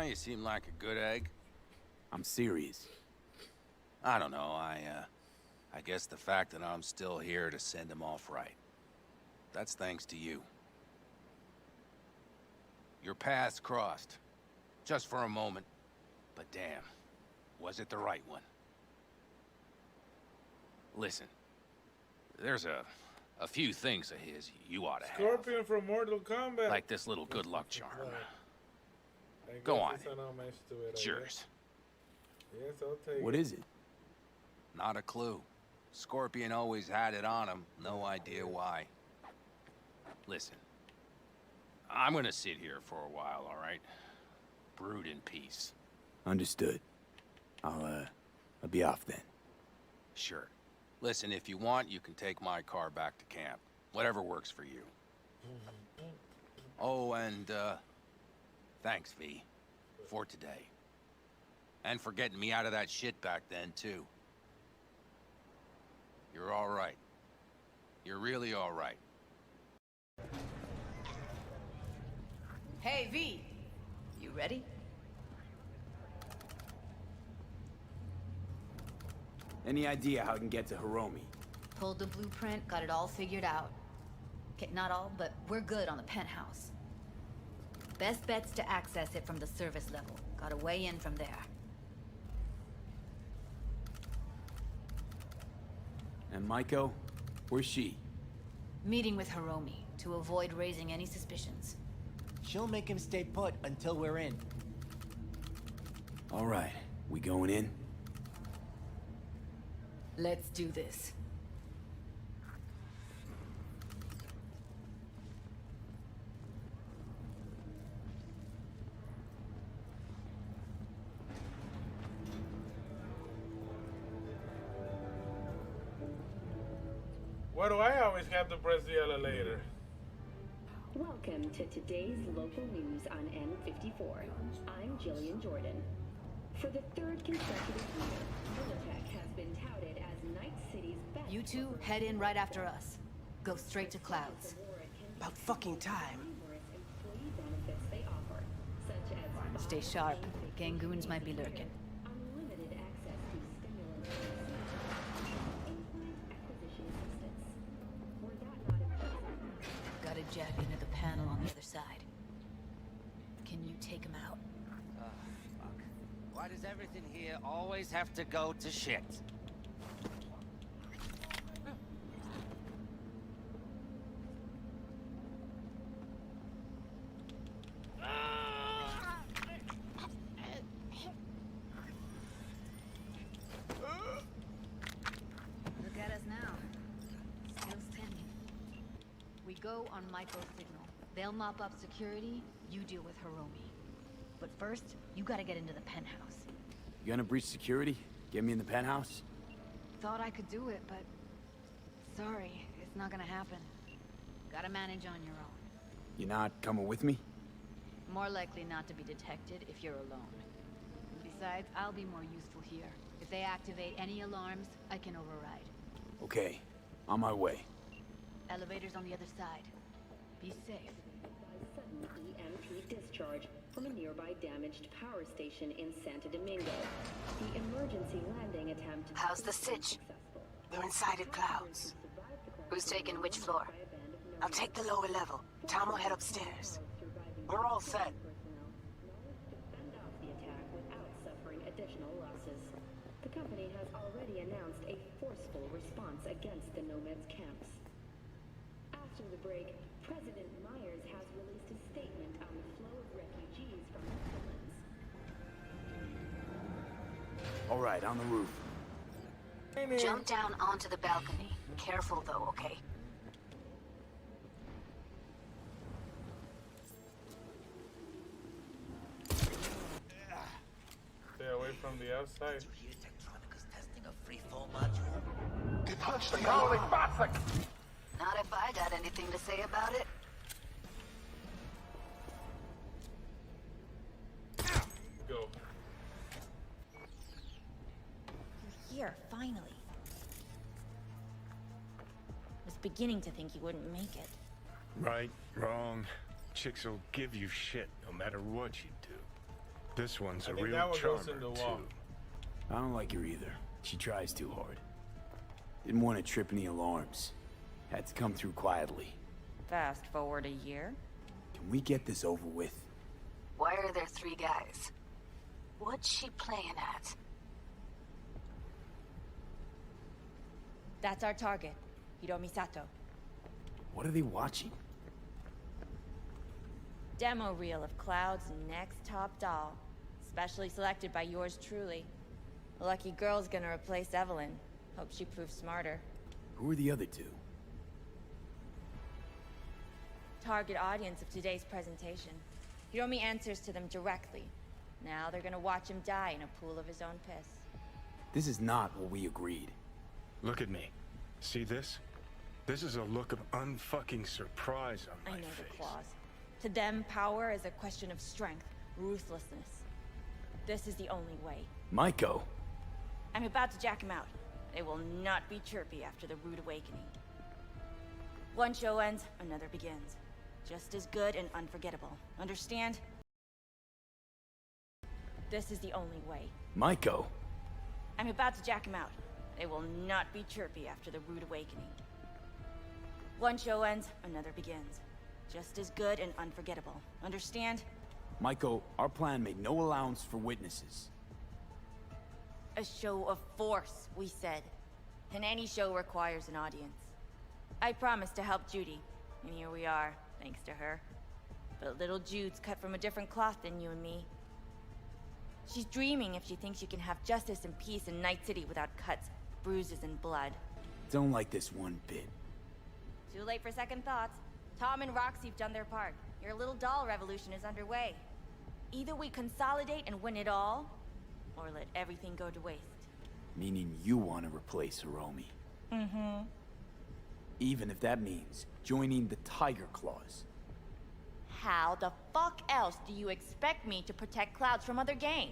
You seem like a good egg. I'm serious. I don't know, I guess the fact that I'm still here to send him off right. That's thanks to you. Your paths crossed. Just for a moment. But damn, was it the right one? Listen, there's a few things of his you ought to have. Scorpion from Mortal Kombat. Like this little good luck charm. I guess Go on. it's an homage to it, It's I yours. guess. Yes, I'll take What it. is it? Not a clue. Scorpion always had it on him. No idea why. Listen. I'm gonna sit here for a while, all right? Brood in peace. Understood. I'll be off then. Sure. Listen, if you want, you can take my car back to camp. Whatever works for you. Oh, and, thanks, V. For today. And for getting me out of that shit back then, too. You're all right. You're really all right. Hey, V. You ready? Any idea how I can get to Hiromi? Pulled the blueprint, got it all figured out. Okay, not all, but we're good on the penthouse. Best bet's to access it from the service level. Got a way in from there. And Maiko? Where's she? Meeting with Hiromi to avoid raising any suspicions. She'll make him stay put until we're in. All right, we going in? Let's do this. Why do I always have to press the elevator? Welcome to today's local news on N54. I'm Jillian Jordan. For the third consecutive year, Militech has been touted as Night City's best. You two head in right after us. Go straight to Clouds. About fucking time. They offer, such as Stay sharp. Gangoons might be lurking. unlimited access to stimulant implant acquisition assistance. Were that not impressive? Gotta jack into the panel on the other side. Can you take him out? Fuck. Why does everything here always have to go to shit? Look at us now. Still standing. We go on Maiko's signal. They'll mop up security, you deal with Hiromi. But first, you gotta get into the penthouse. You gonna breach security? Get me in the penthouse? Thought I could do it, but... sorry, it's not gonna happen. Gotta manage on your own. You not coming with me? More likely not to be detected if you're alone. Besides, I'll be more useful here. If they activate any alarms, I can override. Okay, on my way. Elevator's on the other side. Be safe. Sudden EMP discharge from a nearby damaged power station in Santo Domingo. The emergency landing attempt. How's the sitch? We're inside at Clouds. Who's taking which floor? I'll take the lower level. Tom will head upstairs. We're all set. Fend off the attack without suffering additional losses. The company has already announced a forceful response against the Nomads camps. After the break, President Myers has released a statement on the flow of refugees from the Netherlands. All right, on the roof. Jump down onto the balcony. Careful though, okay? Stay away from the outside. He punched the cowling bastard! Not if I got anything to say about it. Go. You're here, finally. I was beginning to think you wouldn't make it. Right, wrong. Chicks will give you shit no matter what you do. This one's I a think real that one charmer, goes in the too. wall. I don't like her either. She tries too hard. Didn't want to trip any alarms. Had to come through quietly. Fast forward a year. Can we get this over with? Why are there 3 guys? What's she playing at? That's our target, Hiromi Sato. What are they watching? Demo reel of Cloud's next top doll. Specially selected by yours truly. The lucky girl's gonna replace Evelyn. Hope she proves smarter. Who are the other 2? Target audience of today's presentation. Hiromi answers to them directly. Now they're gonna watch him die in a pool of his own piss. This is not what we agreed. Look at me. See this? This is a look of unfucking surprise on my I know face. the claws. To them, power is a question of strength, ruthlessness. This is the only way. Maiko. I'm about to jack him out. They will not be chirpy after the rude awakening. One show ends, another begins. Just as good and unforgettable. Understand? This is the only way. Maiko. I'm about to jack him out. They will not be chirpy after the rude awakening. One show ends, another begins. Just as good and unforgettable. Understand? Maiko, our plan made no allowance for witnesses. A show of force, we said. And any show requires an audience. I promised to help Judy, and here we are, thanks to her. But little Jude's cut from a different cloth than you and me. She's dreaming if she thinks you can have justice and peace in Night City without cuts, bruises, and blood. Don't like this one bit. Too late for second thoughts. Tom and Roxy've done their part. Your little doll revolution is underway. Either we consolidate and win it all, or let everything go to waste. Meaning you want to replace Hiromi. Mm-hmm. Even if that means joining the Tiger Claws. How the fuck else do you expect me to protect Clouds from other gangs?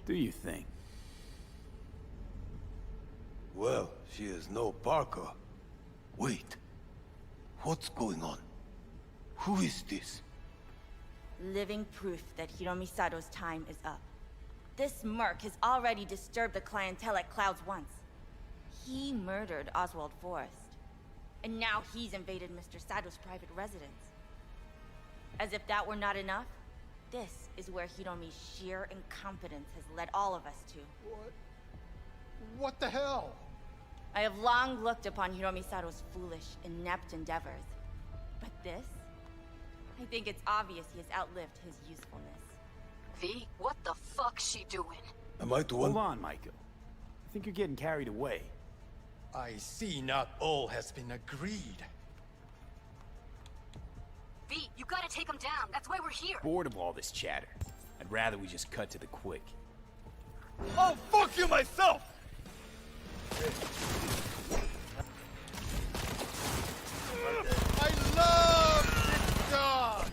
Do you think? Well, she is no Parker. Wait. What's going on? Who is this? Living proof that Hiromi Sato's time is up. This merc has already disturbed the clientele at Clouds once. He murdered Oswald Forrest. And now he's invaded Mr. Sato's private residence. As if that were not enough, this is where Hiromi's sheer incompetence has led all of us to. What the hell? I have long looked upon Hiromi Sato's foolish, inept endeavors. But this? I think it's obvious he has outlived his usefulness. V, what the fuck's she doing? Am I the one? Hold on, Maiko. I think you're getting carried away. I see not all has been agreed. V, you gotta take him down. That's why we're here. Bored of all this chatter. I'd rather we just cut to the quick. Oh, fuck you myself! I love this job!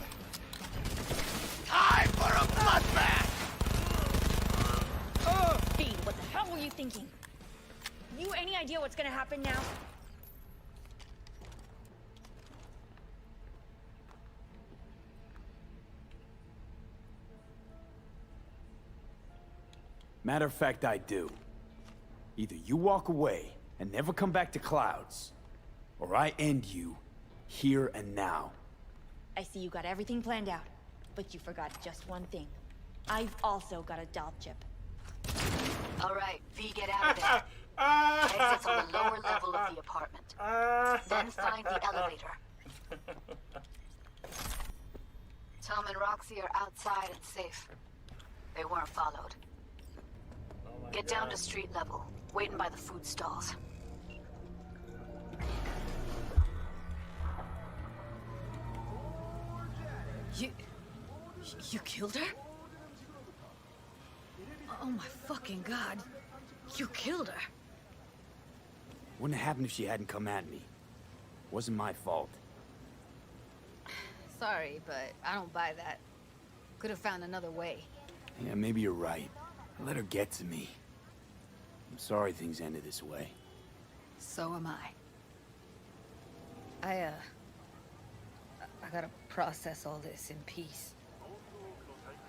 Time for a bloodbath! V, what the hell were you thinking? You any idea what's gonna happen now? Matter of fact, I do. Either you walk away and never come back to Clouds, or I end you here and now. I see you got everything planned out, but you forgot just one thing. I've also got a doll chip. All right, V, get out of there. Exit's on the lower level of the apartment. Then find the elevator. Tom and Roxy are outside and safe. They weren't followed. Get down to street level, waiting by the food stalls. You killed her? Oh my fucking god. You killed her. Wouldn't have happened if she hadn't come at me. Wasn't my fault. Sorry, but I don't buy that. Could have found another way. Yeah, maybe you're right. Let her get to me. I'm sorry things ended this way. So am I. I gotta process all this in peace.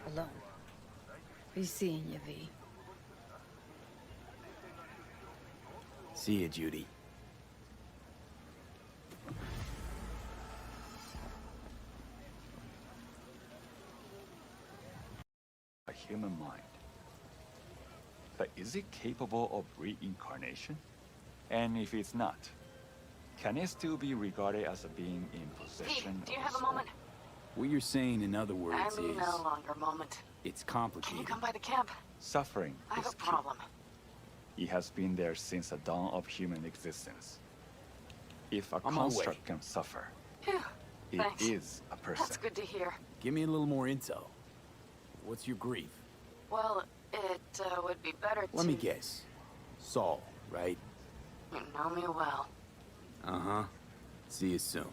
Alone. Be seeing you, V. See you, Judy. A human mind. But is it capable of reincarnation? And if it's not, can it still be regarded as a being in possession Do you of have a soul? moment? What you're saying, in other words, I mean, is... no longer moment. It's Can complicated. you come by the camp? Suffering I have is a problem. key. It has been there since the dawn of human existence. If a On my way. construct can suffer, Phew, it thanks. is a person. That's good to hear. Give me a little more intel. What's your grief? Well, it would be better to... Let me guess. Saul, right? You know me well. Uh-huh. See you soon.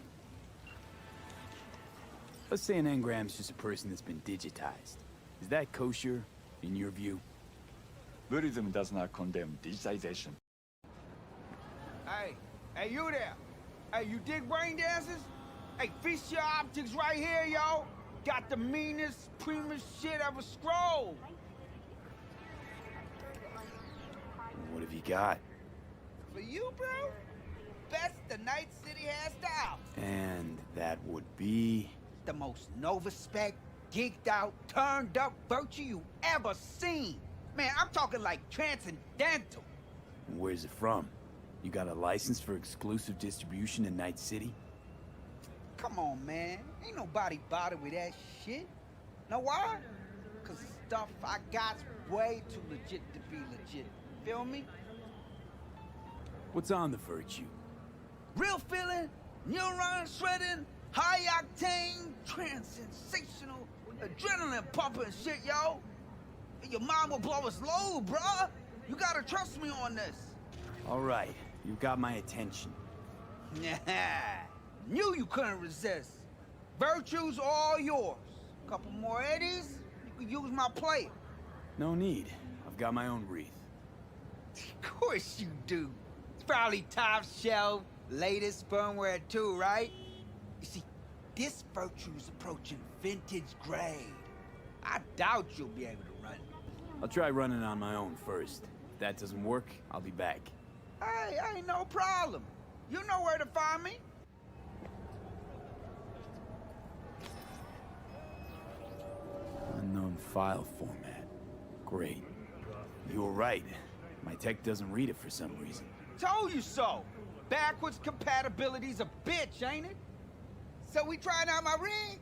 Let's say an engram's just a person that's been digitized. Is that kosher, in your view? Buddhism does not condemn digitization. Hey, you there? Hey, you dig brain dances? Hey, feast your optics right here, yo. Got the meanest, primest shit ever scrolled. What have you got? For you, bro? Best the Night City has to offer. And that would be... The most Nova-spec, geeked out, turned up virtue you ever seen. Man, I'm talking like transcendental. Where's it from? You got a license for exclusive distribution in Night City? Come on, man. Ain't nobody bothered with that shit. Know why? Cause the stuff I got's way too legit to be legit. Feel me? What's on the virtue? Real feeling, neuron shredding, high octane, trans-sensational, adrenaline pumping shit, yo. Your mind will blow its load, bruh. You gotta trust me on this. All right, you've got my attention. Knew you couldn't resist. Virtue's all yours. Couple more eddies, you can use my plate. No need. I've got my own wreath. Of course you do. It's probably top shelf, latest firmware too, right? You see, this virtue's approaching vintage grade. I doubt you'll be able to run it. I'll try running on my own first. If that doesn't work, I'll be back. Hey, ain't no problem. You know where to find me. Unknown file format. Great. You were right. My tech doesn't read it for some reason. Told you so. Backwards compatibility's a bitch, ain't it? So we trying out my rig?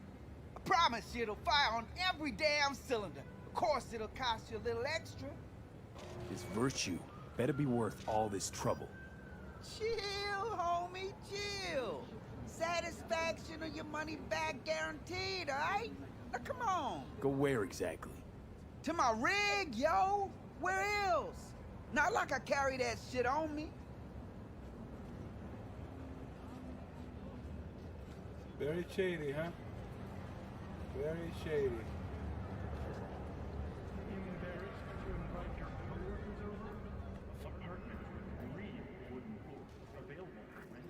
I promise you it'll fire on every damn cylinder. Of course it'll cost you a little extra. This virtue better be worth all this trouble. Chill, homie, chill. Satisfaction or your money back guaranteed, alright? Now come on. Go where exactly? To my rig, yo. Where else? Not like I carry that shit on me. Very shady, huh? Very shady.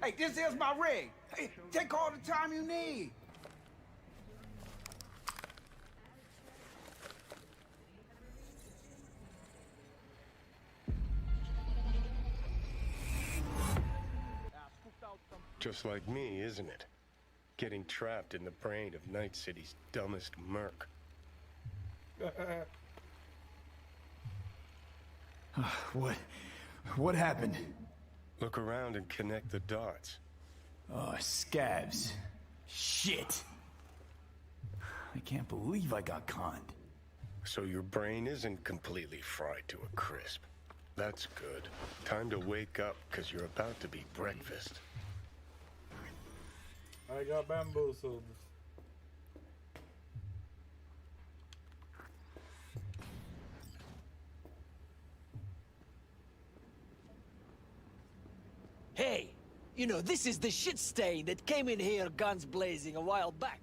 Hey, this is my rig. Hey, take all the time you need. Just like me, isn't it? Getting trapped in the brain of Night City's dumbest merc. What happened? Look around and connect the dots. Oh, scabs. Shit! I can't believe I got conned. So your brain isn't completely fried to a crisp. That's good. Time to wake up, because you're about to be breakfast. I got bamboozled. Hey, you know, this is the shit stain that came in here guns blazing a while back.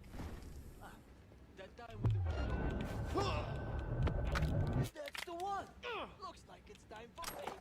That time with the... That's the one! Looks like it's time for payback.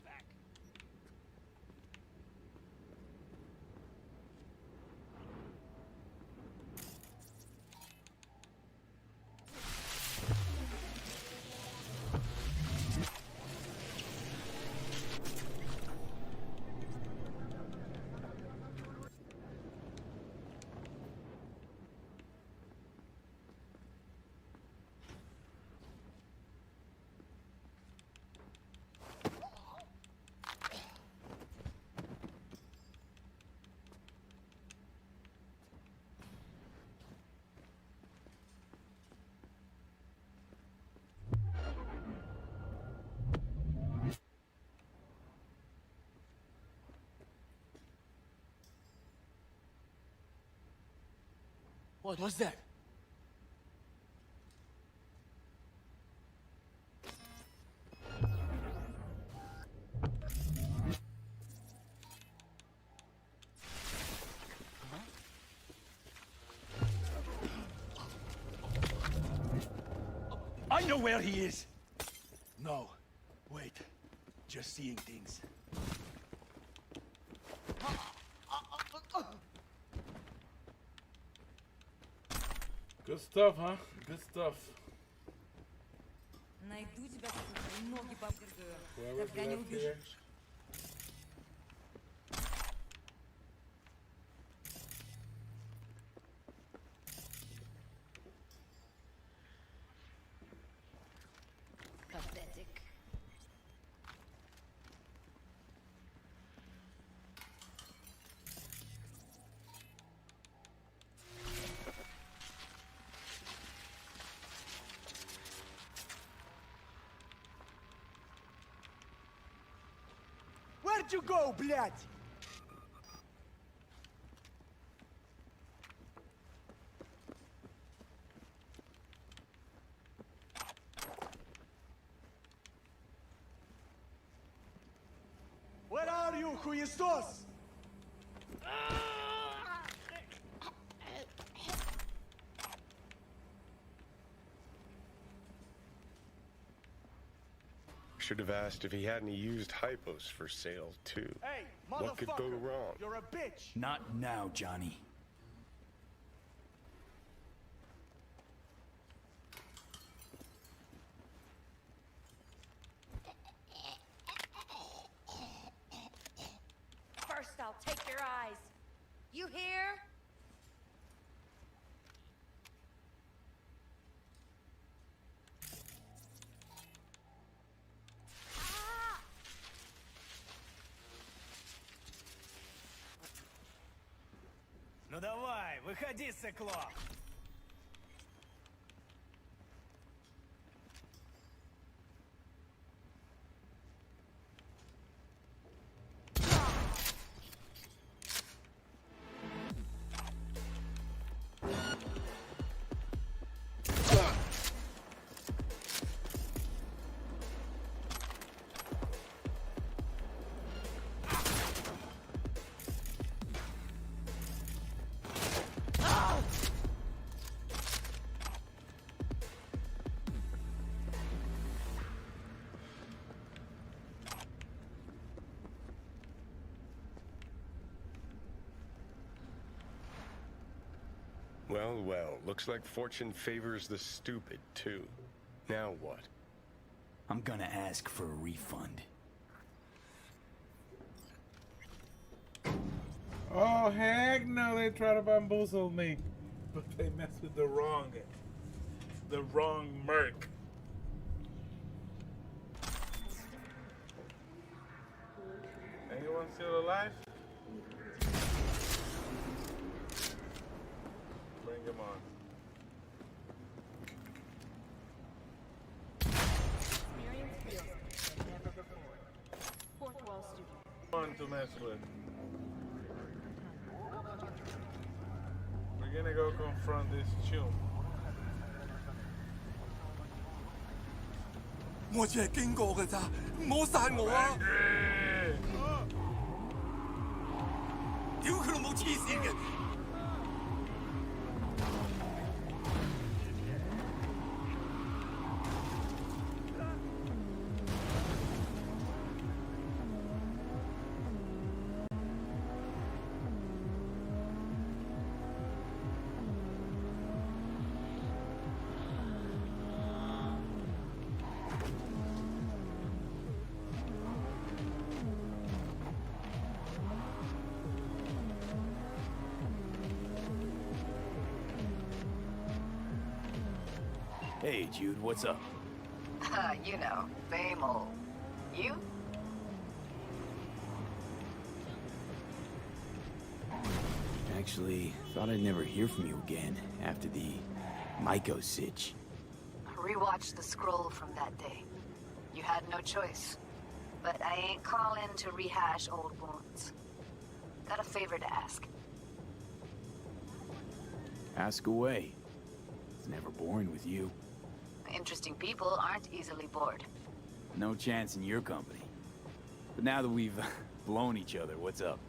What was that? Huh? know where he is? No. Wait. Just seeing things. Good stuff, huh? Good stuff. Найду тебя, сука, и ноги повдергаю. Whoever's Когда не left here. убежишь. Pathetic. Where'd you go, блядь? Where are you, хуесос? Should have asked if he had any used hypos for sale, too. Hey, What could go motherfucker, wrong? you're a bitch. Not now, Johnny. First, I'll take your eyes. You hear? Ну давай, выходи, сыкло! Well, well, looks like fortune favors the stupid, too. Now what? I'm gonna ask for a refund. Oh, heck no, they try to bamboozle me. But they messed with the wrong merc. Anyone still alive? Bring him on. Fun to mess with. We're gonna go confront this chum. 我只係經過㗎咋，唔好殺我啊！屌佢老母黐線嘅！ Hey, Jude, what's up? You know, same old. You? Actually, thought I'd never hear from you again after the Maiko sitch. Rewatched the scroll from that day. You had no choice. But I ain't calling to rehash old wounds. Got a favor to ask. Ask away. It's never boring with you. Interesting people aren't easily bored. No chance in your company. But now that we've blown each other, what's up?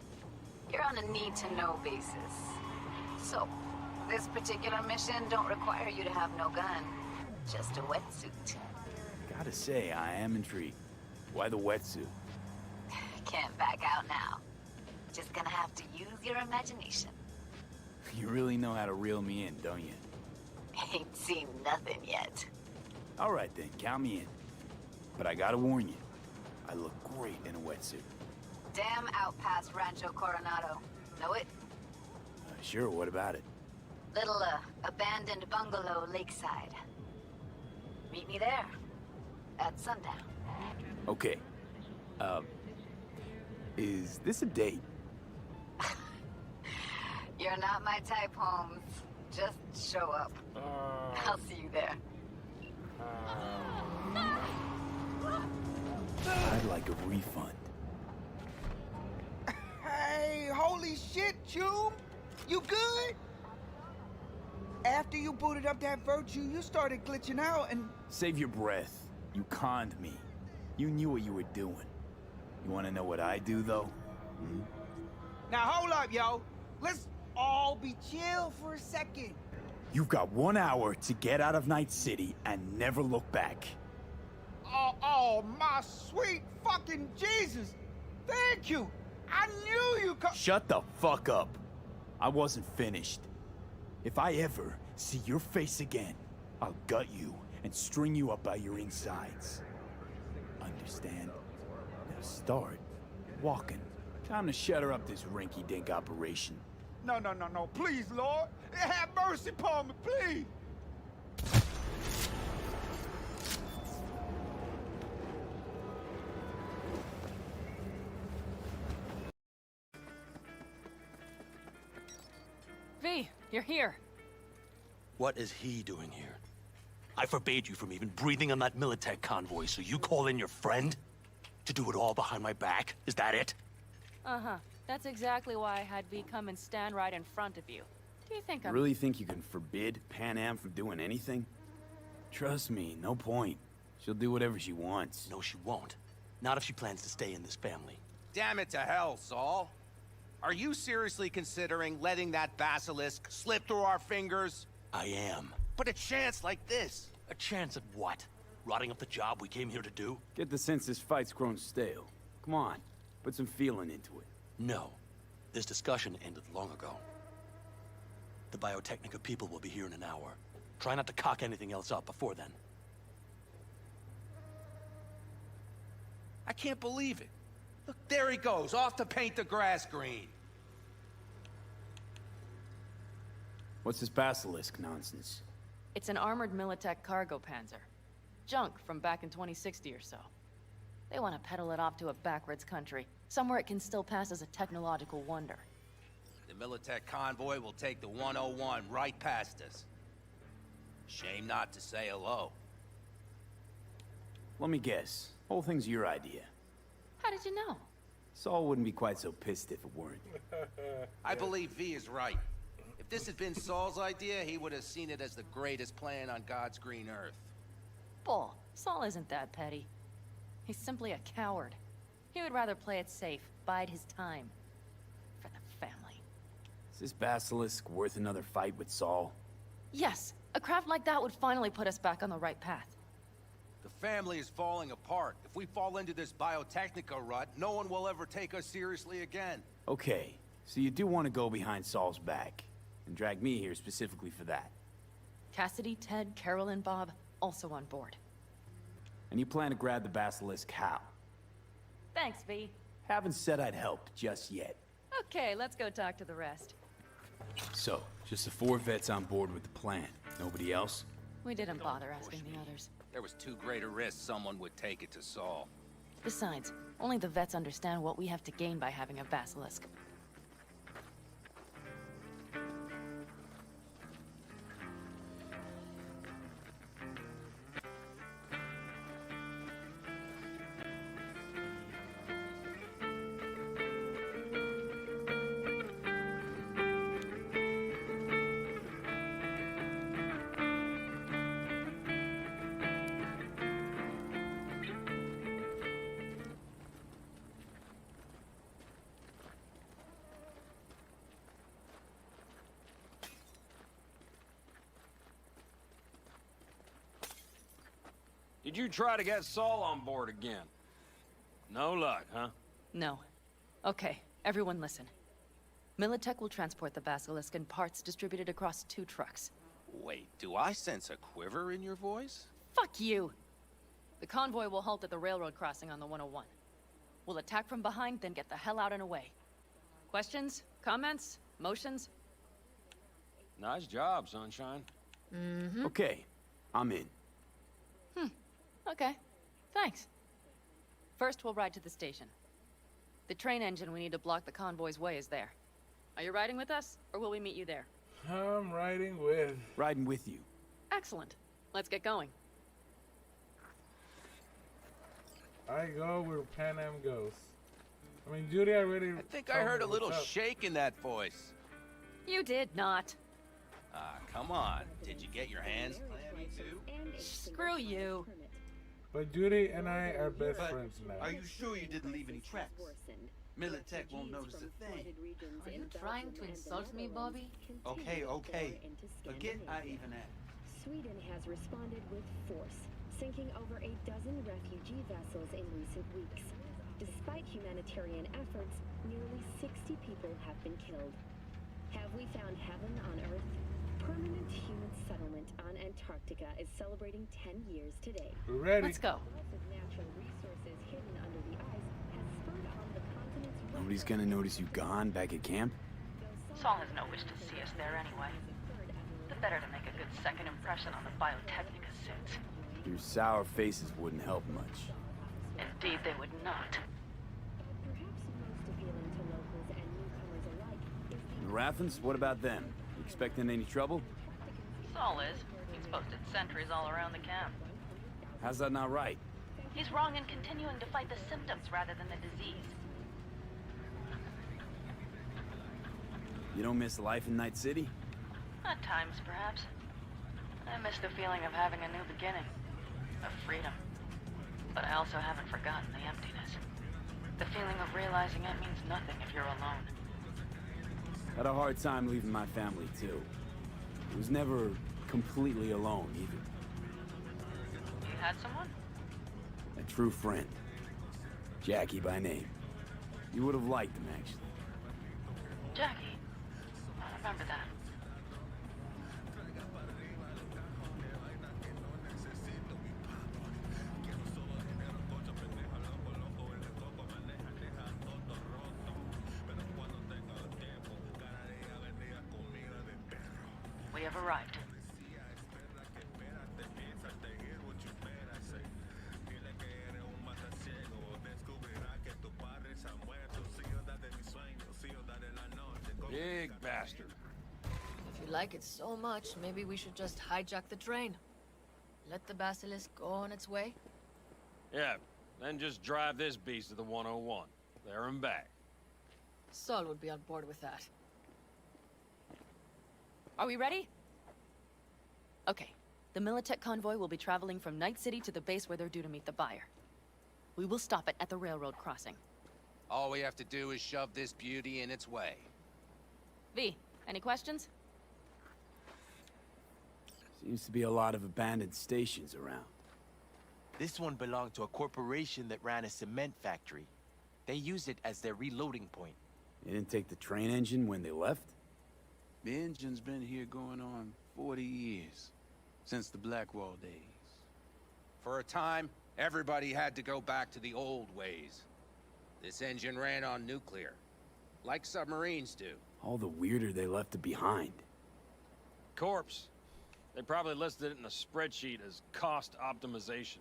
You're on a need-to-know basis. So, this particular mission don't require you to have no gun. just a wetsuit. Gotta say, I am intrigued. Why the wetsuit? Can't back out now. Just gonna have to use your imagination. You really know how to reel me in, don't you? Ain't seen nothing yet. All right then, count me in. But I gotta warn you, I look great in a wetsuit. Damn out past Rancho Coronado. Know it? Sure, what about it? Little, abandoned bungalow lakeside. Meet me there. At sundown. Okay. Is this a date? You're not my type, Holmes. Just show up. I'll see you there. I'd like a refund. Hey, holy shit, Chum! You good? After you booted up that virtue, you started glitching out and... Save your breath. You conned me. You knew what you were doing. You want to know what I do, though? Hmm? Now hold up, yo. Let's all be chill for a second. You've got 1 hour to get out of Night City and never look back. Oh, my sweet fucking Jesus! Thank you! I knew you could— Shut the fuck up. I wasn't finished. If I ever see your face again, I'll gut you and string you up by your insides. Understand? Now start walking. Time to shutter up this rinky-dink operation. No, please, Lord. Have mercy upon me, please. V, you're here. What is he doing here? I forbade you from even breathing on that Militech convoy, so you call in your friend? To do it all behind my back? Is that it? Uh-huh. That's exactly why I had V come and stand right in front of you. Do you think You really think you can forbid Panam from doing anything? Trust me, no point. She'll do whatever she wants. No, she won't. Not if she plans to stay in this family. Damn it to hell, Saul. Are you seriously considering letting that basilisk slip through our fingers? I am. But a chance like this. A chance at what? Rotting up the job we came here to do? Get the sense this fight's grown stale. Come on, put some feeling into it. No. This discussion ended long ago. The Biotechnica people will be here in an hour. Try not to cock anything else up before then. I can't believe it. Look, there he goes, off to paint the grass green. What's this basilisk nonsense? it's an armored Militech cargo panzer. Junk from back in 2060 or so. They want to peddle it off to a backwards country, somewhere it can still pass as a technological wonder. The Militech convoy will take the 101 right past us. Shame not to say hello. Let me guess. Whole thing's your idea. How did you know? Saul wouldn't be quite so pissed if it weren't. I believe V is right. If this had been Saul's idea, he would have seen it as the greatest plan on God's green earth. Bull, Saul isn't that petty. He's simply a coward. He would rather play it safe, bide his time. For the family. Is this basilisk worth another fight with Saul? Yes, a craft like that would finally put us back on the right path. The family is falling apart. If we fall into this Biotechnica rut, no one will ever take us seriously again. Okay, so you do want to go behind Saul's back, and drag me here specifically for that. Cassidy, Ted, Carol, and Bob, also on board. And you plan to grab the basilisk how? Thanks, V. Haven't said I'd help just yet. Okay, let's go talk to the rest. So, just the 4 vets on board with the plan. Nobody else? We didn't bother asking the others. There was too great a risk someone would take it to Saul. Besides, only the vets understand what we have to gain by having a basilisk. Did you try to get Saul on board again? No luck, huh? No. Okay, everyone listen. Militech will transport the Basilisk in parts distributed across 2 trucks. Wait, do I sense a quiver in your voice? Fuck you! The convoy will halt at the railroad crossing on the 101. We'll attack from behind, then get the hell out and away. Questions? Comments? Motions? Nice job, Sunshine. Mm-hmm. Okay, I'm in. Okay. Thanks. First, we'll ride to the station. The train engine we need to block the convoy's way is there. Are you riding with us, or will we meet you there? I'm riding with. Riding with you. Excellent. Let's get going. I go where Panam goes. I mean, Judy already. I think I heard a little shake in that voice. You did not. Ah, come on. Did you get your hands clammy too? Screw you. But Judy and I are best friends now. Are you sure you didn't leave any tracks? Militech won't notice a thing. Are you trying to insult me, Bobby? Okay, okay. Forget I even asked. Sweden has responded with force, sinking over a dozen refugee vessels in recent weeks. Despite humanitarian efforts, nearly 60 people have been killed. Have we found heaven on Earth? Permanent human settlement on Antarctica is celebrating 10 years today. Ready. Let's go. Wealth of natural resources hidden under the ice has spurred on the continent's Nobody's gonna notice you gone back at camp? Saul has no wish to see us there anyway. The better to make a good second impression on the Biotechnica suits. Your sour faces wouldn't help much. Indeed, they would not. perhaps most appealing to locals and newcomers alike is the The Rathens, what about them? You expecting any trouble? Saul is. He's posted sentries all around the camp. How's that not right? He's wrong in continuing to fight the symptoms rather than the disease. You don't miss life in Night City? At times, perhaps. I miss the feeling of having a new beginning. Of freedom. But I also haven't forgotten the emptiness. The feeling of realizing it means nothing if you're alone. Had a hard time leaving my family, too. I was never completely alone, either. You had someone? A true friend. Jackie by name. You would have liked him, actually. Jackie. I remember that. We have arrived. Big bastard. If you like it so much, maybe we should just hijack the train. Let the Basilisk go on its way. Yeah, then just drive this beast to the 101. There and back. Saul would be on board with that. Are we ready? Okay. The Militech convoy will be traveling from Night City to the base where they're due to meet the buyer. We will stop it at the railroad crossing. All we have to do is shove this beauty in its way. V, any questions? Seems to be a lot of abandoned stations around. This one belonged to a corporation that ran a cement factory. They used it as their reloading point. They didn't take the train engine when they left? The engine's been here going on 40 years. Since the Blackwall days. For a time, everybody had to go back to the old ways. This engine ran on nuclear. Like submarines do. All the weirder they left it behind. Corpse. They probably listed it in a spreadsheet as cost optimization.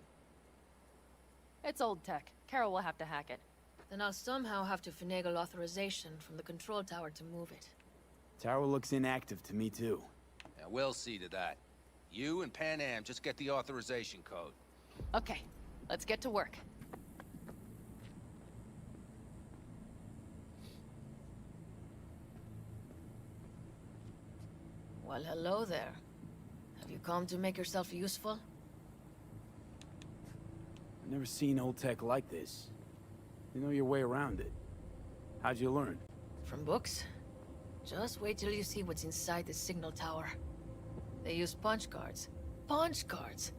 It's old tech. Carol will have to hack it. Then I'll somehow have to finagle authorization from the control tower to move it. Tower looks inactive to me, too. Yeah, we'll see to that. You and Panam just get the authorization code. Okay, let's get to work. Well, hello there. Have you come to make yourself useful? I've never seen old tech like this. You know your way around it. How'd you learn? From books? Just wait till you see what's inside the signal tower. They use punch cards. Punch cards!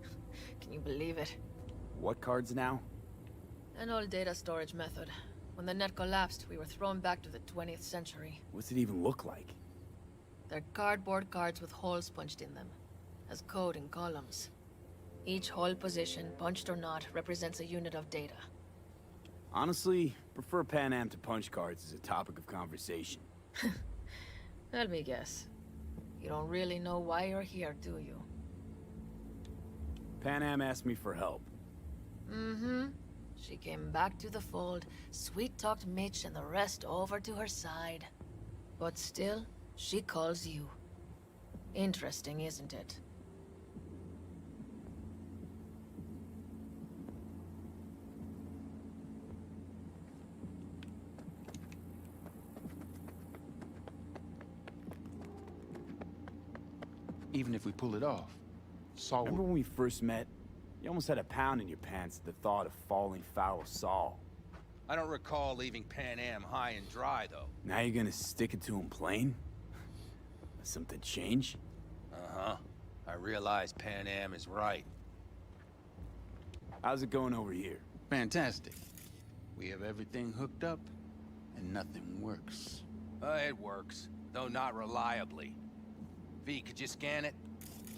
Can you believe it? What cards now? An old data storage method. When the net collapsed, we were thrown back to the 20th century. What's it even look like? They're cardboard cards with holes punched in them, as code in columns. Each hole position, punched or not, represents a unit of data. Honestly, prefer Panam to punch cards as a topic of conversation. Let me guess. You don't really know why you're here, do you? Panam asked me for help. Mm-hmm. She came back to the fold, sweet-talked Mitch and the rest over to her side. But still, she calls you. Interesting, isn't it? Even if we pull it off, Saul Remember when we first met? You almost had a pound in your pants at the thought of falling foul of Saul. I don't recall leaving Panam high and dry, though. Now you're gonna stick it to him plain? Has something change? Uh-huh. I realize Panam is right. How's it going over here? Fantastic. We have everything hooked up, and nothing works. It works, though not reliably. V, could you scan it?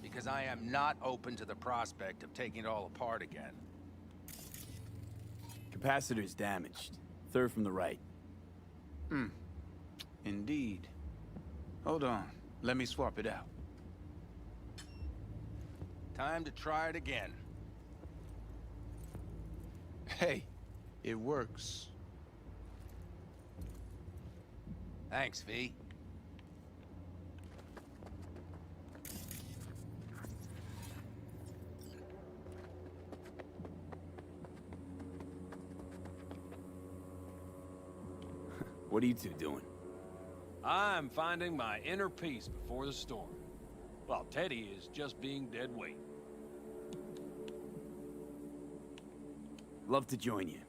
Because I am not open to the prospect of taking it all apart again. Capacitor's damaged. Third from the right. Indeed. Hold on. Let me swap it out. Time to try it again. Hey, it works. Thanks, V. What are you two doing? I'm finding my inner peace before the storm, while Teddy is just being dead weight. Love to join you.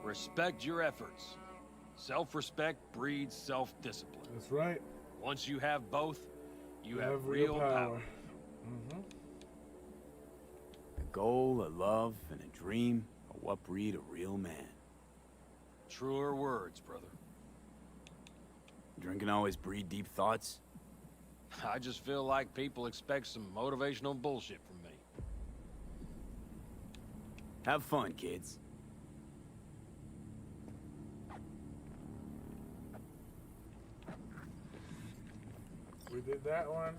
Respect your efforts. Self-respect breeds self-discipline. That's right. Once you have both, you have real real power. power. A goal, a love, and a dream are what breed a real man. Truer words, brother. Drinking always breed deep thoughts? I just feel like people expect some motivational bullshit from me. Have fun, kids. We did that one.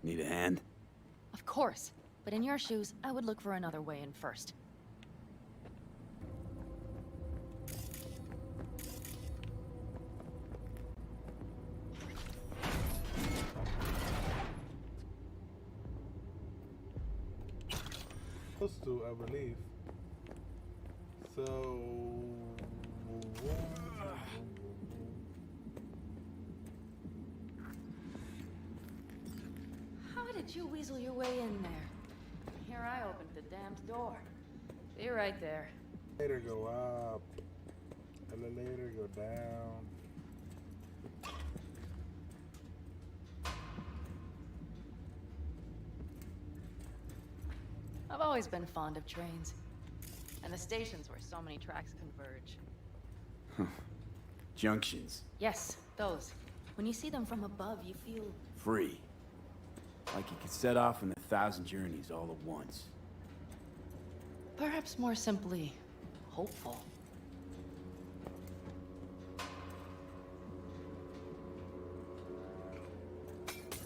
Need a hand? Of course. But in your shoes, I would look for another way in first. Supposed to, I believe. So... How did you weasel your way in there? Here I opened the damned door. Be right there. Elevator go up. Elevator go down. I've always been fond of trains. And the stations where so many tracks converge. Junctions. Yes, those. When you see them from above, you feel... Free. Like you could set off on 1,000 journeys all at once. perhaps more simply, hopeful.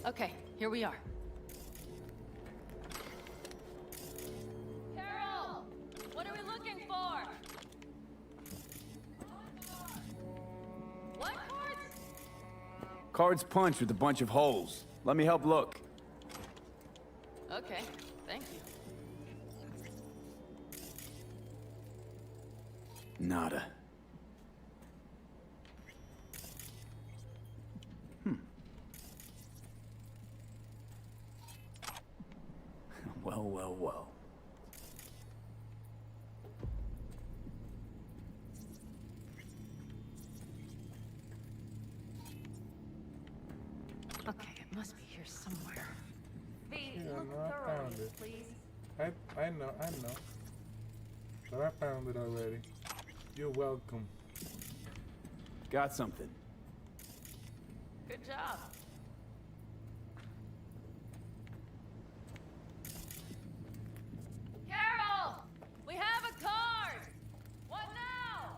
Okay, here we are. Carol! What are we looking for? What cards? Cards punched with a bunch of holes. Let me help look. Okay, thank you. Nada. Well, well, well. Okay, it must be here somewhere. Yeah, know, I found it. please. I know. But I found it already. You're welcome. Got something. Good job. Carol! We have a card! What now?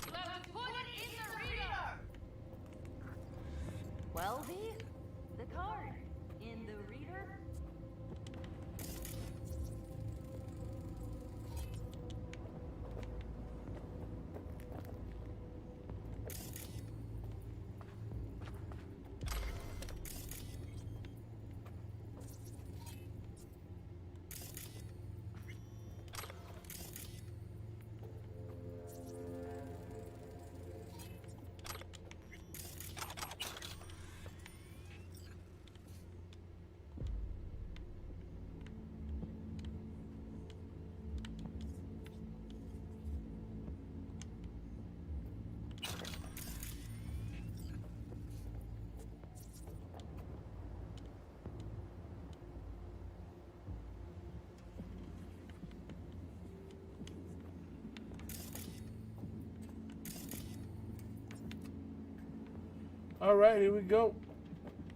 You have to put it in the reader! Well, V, the card in the reader. All right, here we go.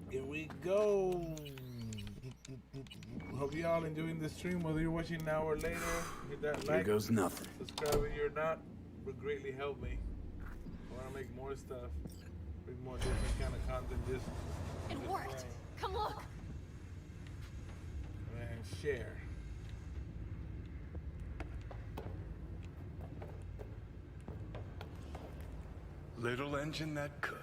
Here we go. Hope you all enjoying the stream, whether you're watching now or later. Hit that Here like, goes nothing. subscribe if you're not. Would greatly help me. I want to make more stuff, bring more different kind of content. Just It worked! Come look! and share. Little engine that could.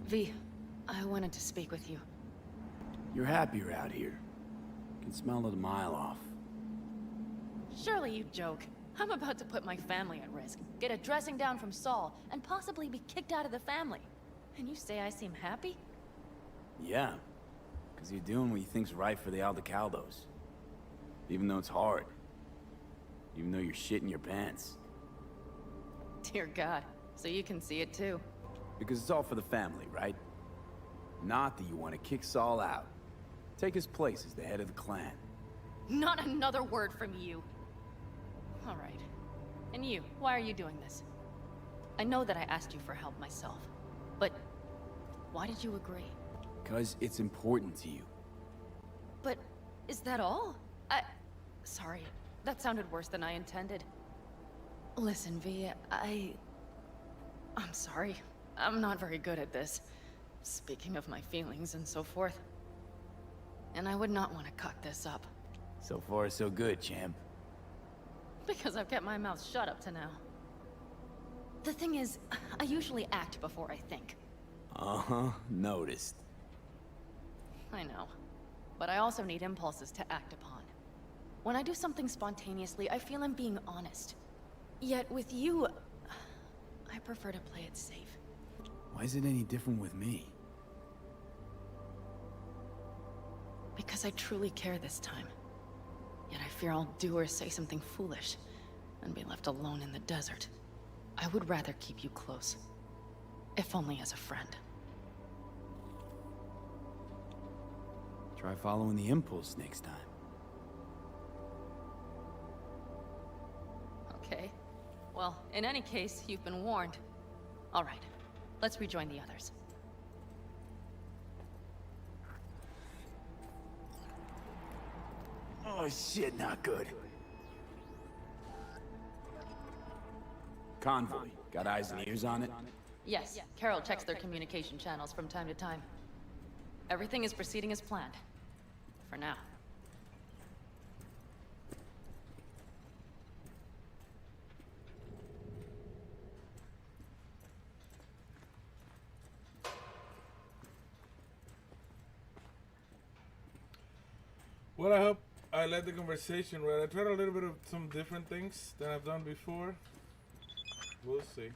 V, I wanted to speak with you. You're happier out here. You can smell it a mile off. Surely you joke. I'm about to put my family at risk, get a dressing down from Saul, and possibly be kicked out of the family. And you say I seem happy? Yeah, because you're doing what you think's right for the Aldecaldos. Even though it's hard. Even though you're shitting your pants. Dear God, so you can see it too. Because it's all for the family, right? Not that you want to kick Saul out. Take his place as the head of the clan. Not another word from you. All right. And you, why are you doing this? I know that I asked you for help myself, but why did you agree? Because it's important to you. But is that all? Sorry, that sounded worse than I intended. Listen, V, I'm sorry. I'm not very good at this. Speaking of my feelings and so forth. And I would not want to cut this up. So far, so good, champ. Because I've kept my mouth shut up to now. The thing is, I usually act before I think. Uh-huh, noticed. I know. But I also need impulses to act upon. When I do something spontaneously, I feel I'm being honest. Yet with you, I prefer to play it safe. Why is it any different with me? Because I truly care this time. Yet I fear I'll do or say something foolish and be left alone in the desert. I would rather keep you close. If only as a friend. Try following the impulse next time. Okay. Well, in any case, you've been warned. All right. Let's rejoin the others. Oh shit, not good. Convoy. Got eyes and ears on it? Yes, Carol checks their communication channels from time to time. Everything is proceeding as planned. For now. Well, I hope I led the conversation right. I tried a little bit of some different things than I've done before. We'll see.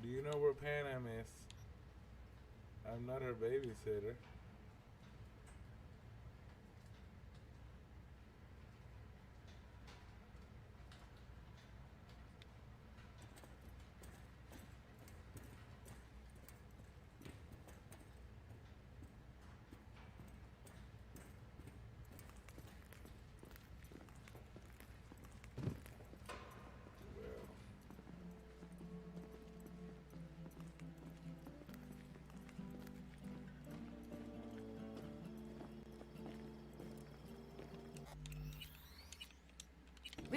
Do you know where Panam is? I'm not her babysitter.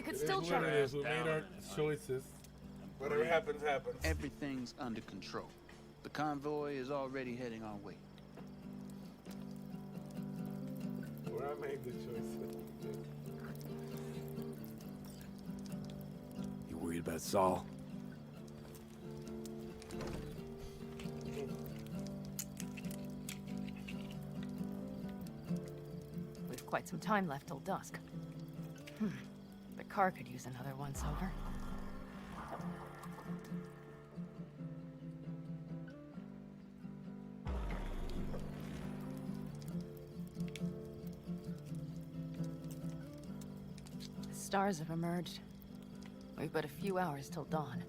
could It still is what try. it is. We made our choices. Whatever happens, happens. Everything's under control. The convoy is already heading our way. Where I made the choices. You worried about Saul? We've quite some time left till dusk. The car could use another once-over. The stars have emerged. We've but a few hours till dawn.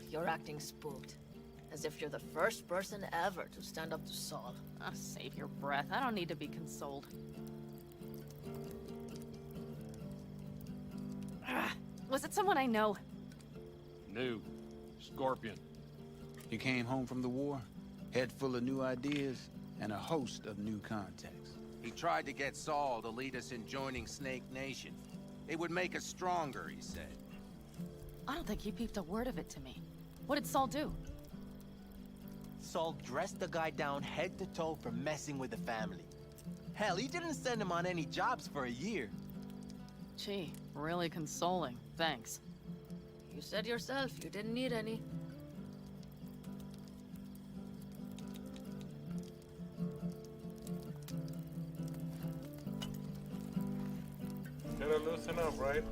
You're acting spooked. As if you're the first person ever to stand up to Saul. Oh, save your breath. I don't need to be consoled. Was it someone I know? New. Scorpion. He came home from the war, head full of new ideas, and a host of new contacts. He tried to get Saul to lead us in joining Snake Nation. It would make us stronger, he said. I don't think he peeped a word of it to me. What did Saul do? Saul dressed the guy down head to toe for messing with the family. Hell, he didn't send him on any jobs for a year. Gee, really consoling. Thanks. You said yourself you didn't need any. You gotta loosen up, right?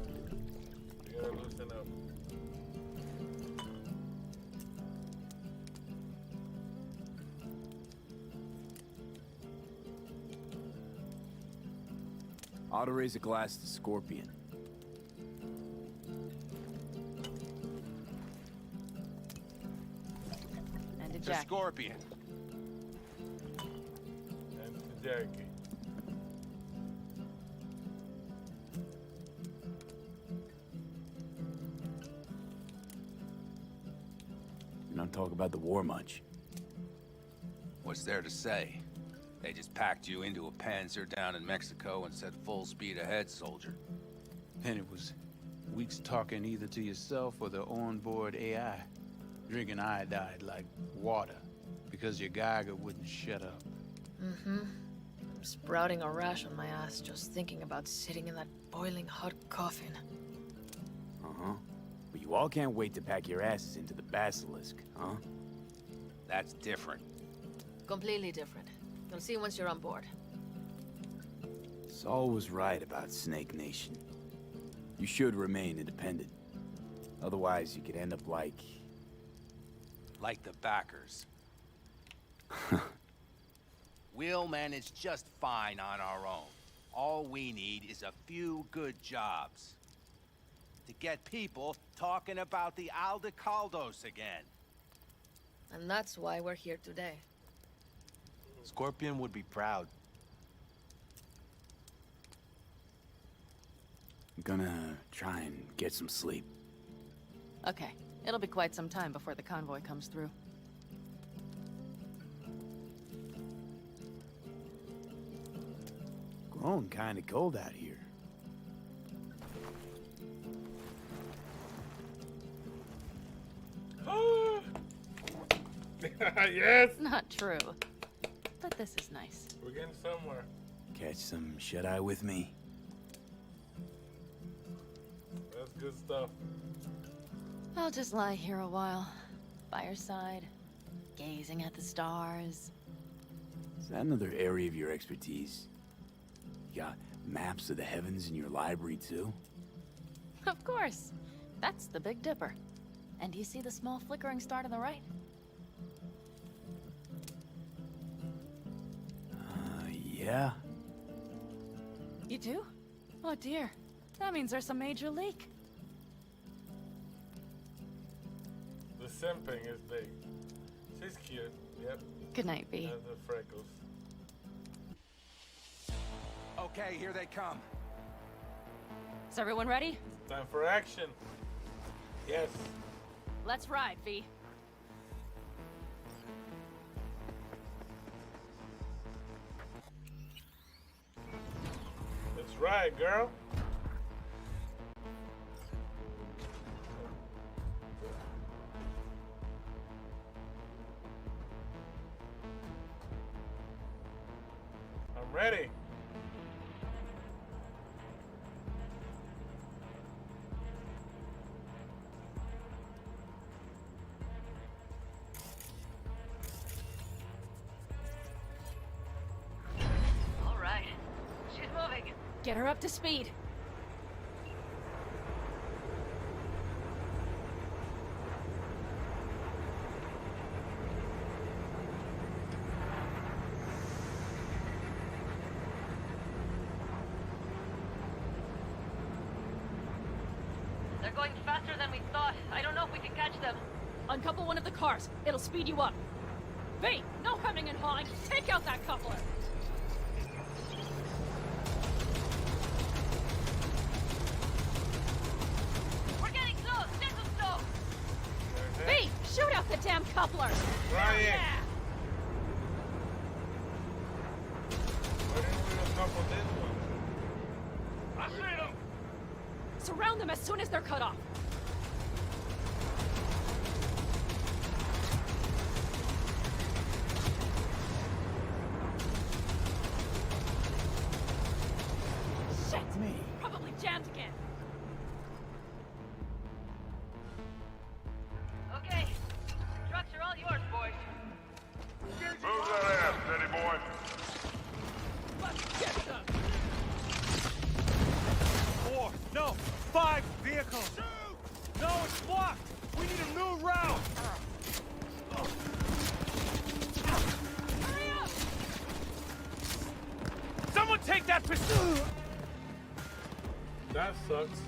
You gotta loosen up. Ought to raise a glass to Scorpion. And to To Jack. Scorpion. And to Jackie. You don't talk about the war much. What's there to say? They just packed you into a Panzer down in Mexico and said full speed ahead, soldier. And it was weeks talking either to yourself or the onboard AI, drinking iodide like water, because your Geiger wouldn't shut up. Mm-hmm. I'm sprouting a rash on my ass just thinking about sitting in that boiling hot coffin. Uh-huh. But you all can't wait to pack your asses into the Basilisk, huh? That's different. Completely different. You'll see once you're on board. Saul was right about Snake Nation. You should remain independent. Otherwise, you could end up like... Like the backers. We'll manage just fine on our own. All we need is a few good jobs. To get people talking about the Aldecaldos again. And that's why we're here today. Scorpion would be proud. I'm gonna try and get some sleep. Okay, it'll be quite some time before the convoy comes through. Growing kinda cold out here. Yes! Not true. But this is nice. We're getting somewhere. Catch some shut-eye with me. That's good stuff. I'll just lie here a while, by your side, gazing at the stars. Is that another area of your expertise? You got maps of the heavens in your library, too? Of course. That's the Big Dipper. And do you see the small flickering star to the right? Yeah. You do? Oh dear. That means there's a major leak. The simping is big. She's cute. Yep. Good night, V. Has the freckles. Okay, here they come. Is everyone ready? Time for action. Yes. Let's ride, V. right, girl. I'm ready. All right. She's moving. Get her up to speed. They're going faster than we thought. I don't know if we can catch them. Uncouple one of the cars. It'll speed you up. V, no hemming and hawing. Take out that coupler. We're getting close. This is slow. V, shoot out the damn coupler. Right. Yeah. Why didn't we couple this one? I see them. Surround them as soon as they're cut off. Shit! Me. Probably jammed again. Okay. Trucks are all yours, boys. Move that ass, steady boy. Let's get them. 4, no, 5 vehicles. No, it's blocked. We need a new route. Hurry up! Someone take that pursuit. That sucks.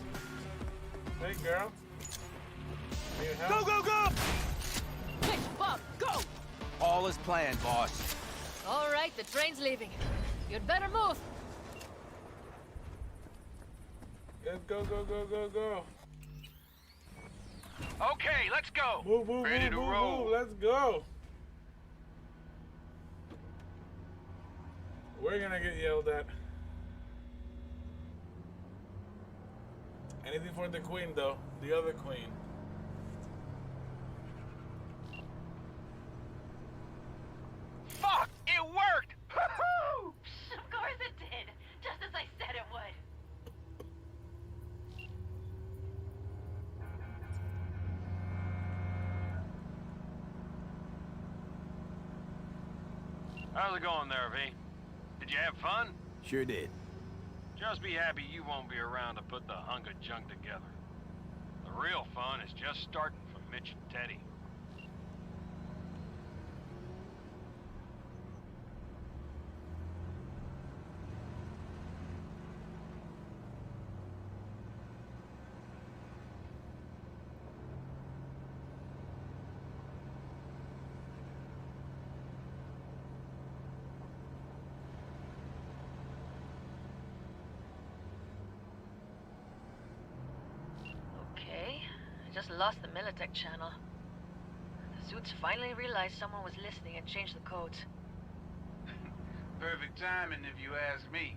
Hey, girl. Need Go, help? go, go! Pitch, Bob, go! All is planned, boss. All right, the train's leaving. You'd better move. Let's go, go, go, go, go. Okay, let's go. Move, move, Ready move, to move, roll. move. Let's go. We're gonna get yelled at. Anything for the queen, though. The other queen. Fuck! It worked! Woohoo! Of course it did. Just as I said it would. How's it going there, V? Did you have fun? Sure did. Just be happy you won't be around to put the hunk of junk together. The real fun is just starting for Mitch and Teddy. Okay, I just lost the Militech channel. The suits finally realized someone was listening and changed the codes. Perfect timing, if you ask me.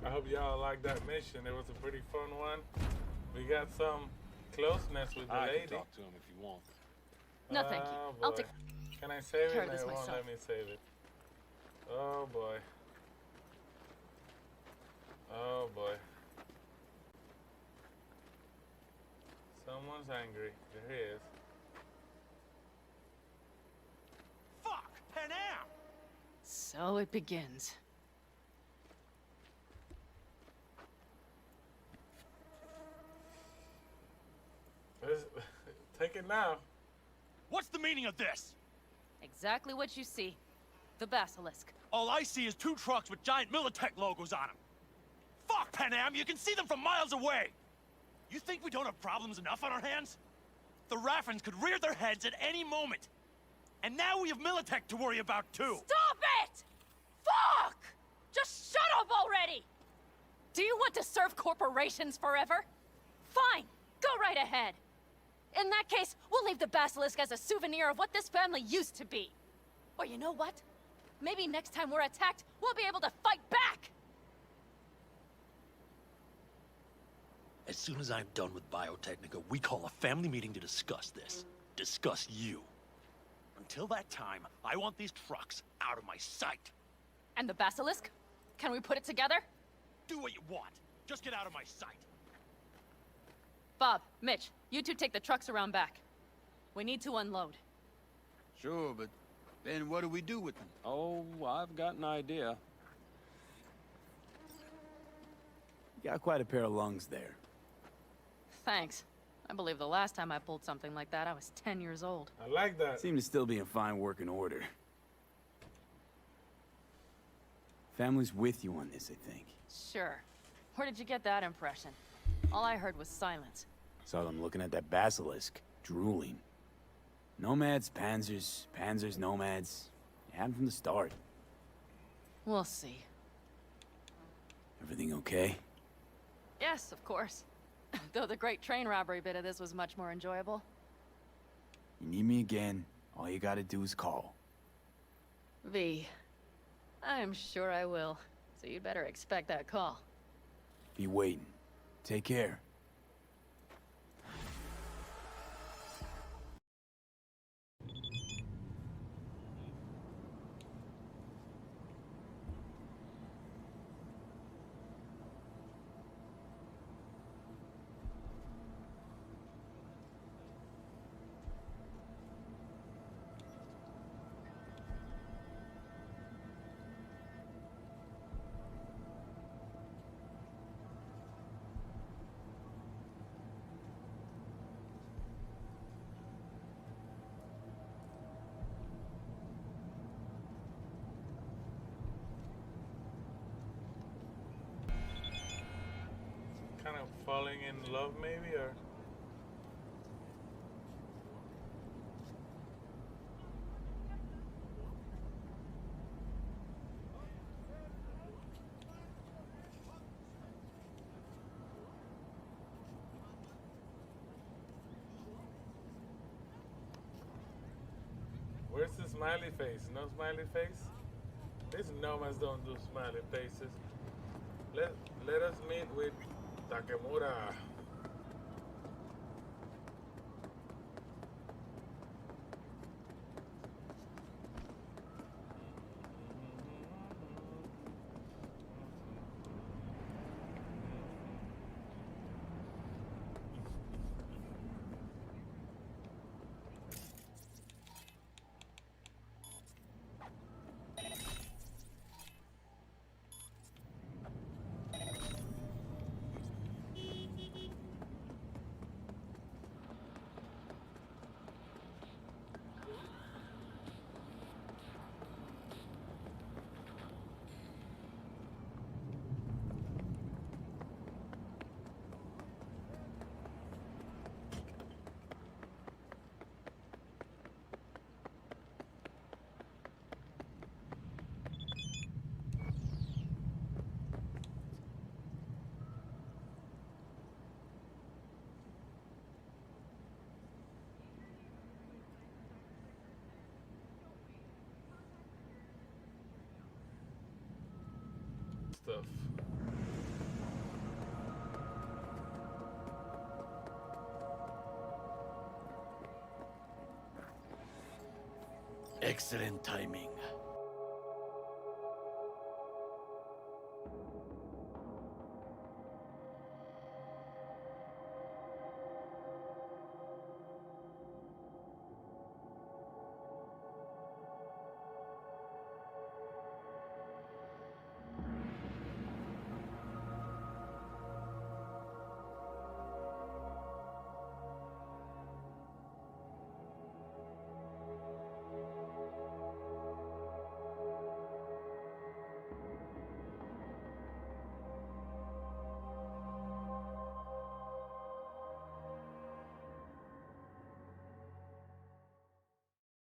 I hope y'all liked that mission. It was a pretty fun one. We got some closeness with the I lady. can talk to him if you want. No, thank you. Oh, I'll boy. take Can I save care it? of this It won't myself. let me save it. Oh boy. Oh boy. Someone's angry. There he is. Fuck! Panam! So it begins. Take it now. What's the meaning of this? Exactly what you see. The basilisk. All I see is 2 trucks with giant Militech logos on them. fuck, Panam? You can see them from miles away! You think we don't have problems enough on our hands? The Raffens could rear their heads at any moment. And now we have Militech to worry about, too! Stop it! Fuck! Just shut up already! Do you want to serve corporations forever? Fine, go right ahead. In that case, we'll leave the basilisk as a souvenir of what this family used to be. Or you know what? Maybe next time we're attacked, we'll be able to fight back! As soon as I'm done with Biotechnica, we call a family meeting to discuss this. Discuss you. Until that time, I want these trucks out of my sight. And the basilisk? Can we put it together? Do what you want. Just get out of my sight. Bob, Mitch, you two take the trucks around back. We need to unload. Sure, but then what do we do with them? Oh, I've got an idea. You got quite a pair of lungs there. Thanks. I believe the last time I pulled something like that, I was 10 years old. I like that. Seem to still be in fine working order. Family's with you on this, I think. Sure. Where did you get that impression? All I heard was silence. Saw them looking at that basilisk, drooling. Nomads, panzers, panzers, nomads. You had them from the start. We'll see. Everything okay? Yes, of course. Though the great train robbery bit of this was much more enjoyable. You need me again, all you gotta do is call. V. I'm sure I will. So you'd better expect that call. Be waiting. Take care. Kind of falling in love, maybe, or where's the smiley face? No smiley face? These nomads don't do smiley faces. Let us meet with Takemura. Stuff. Excellent timing.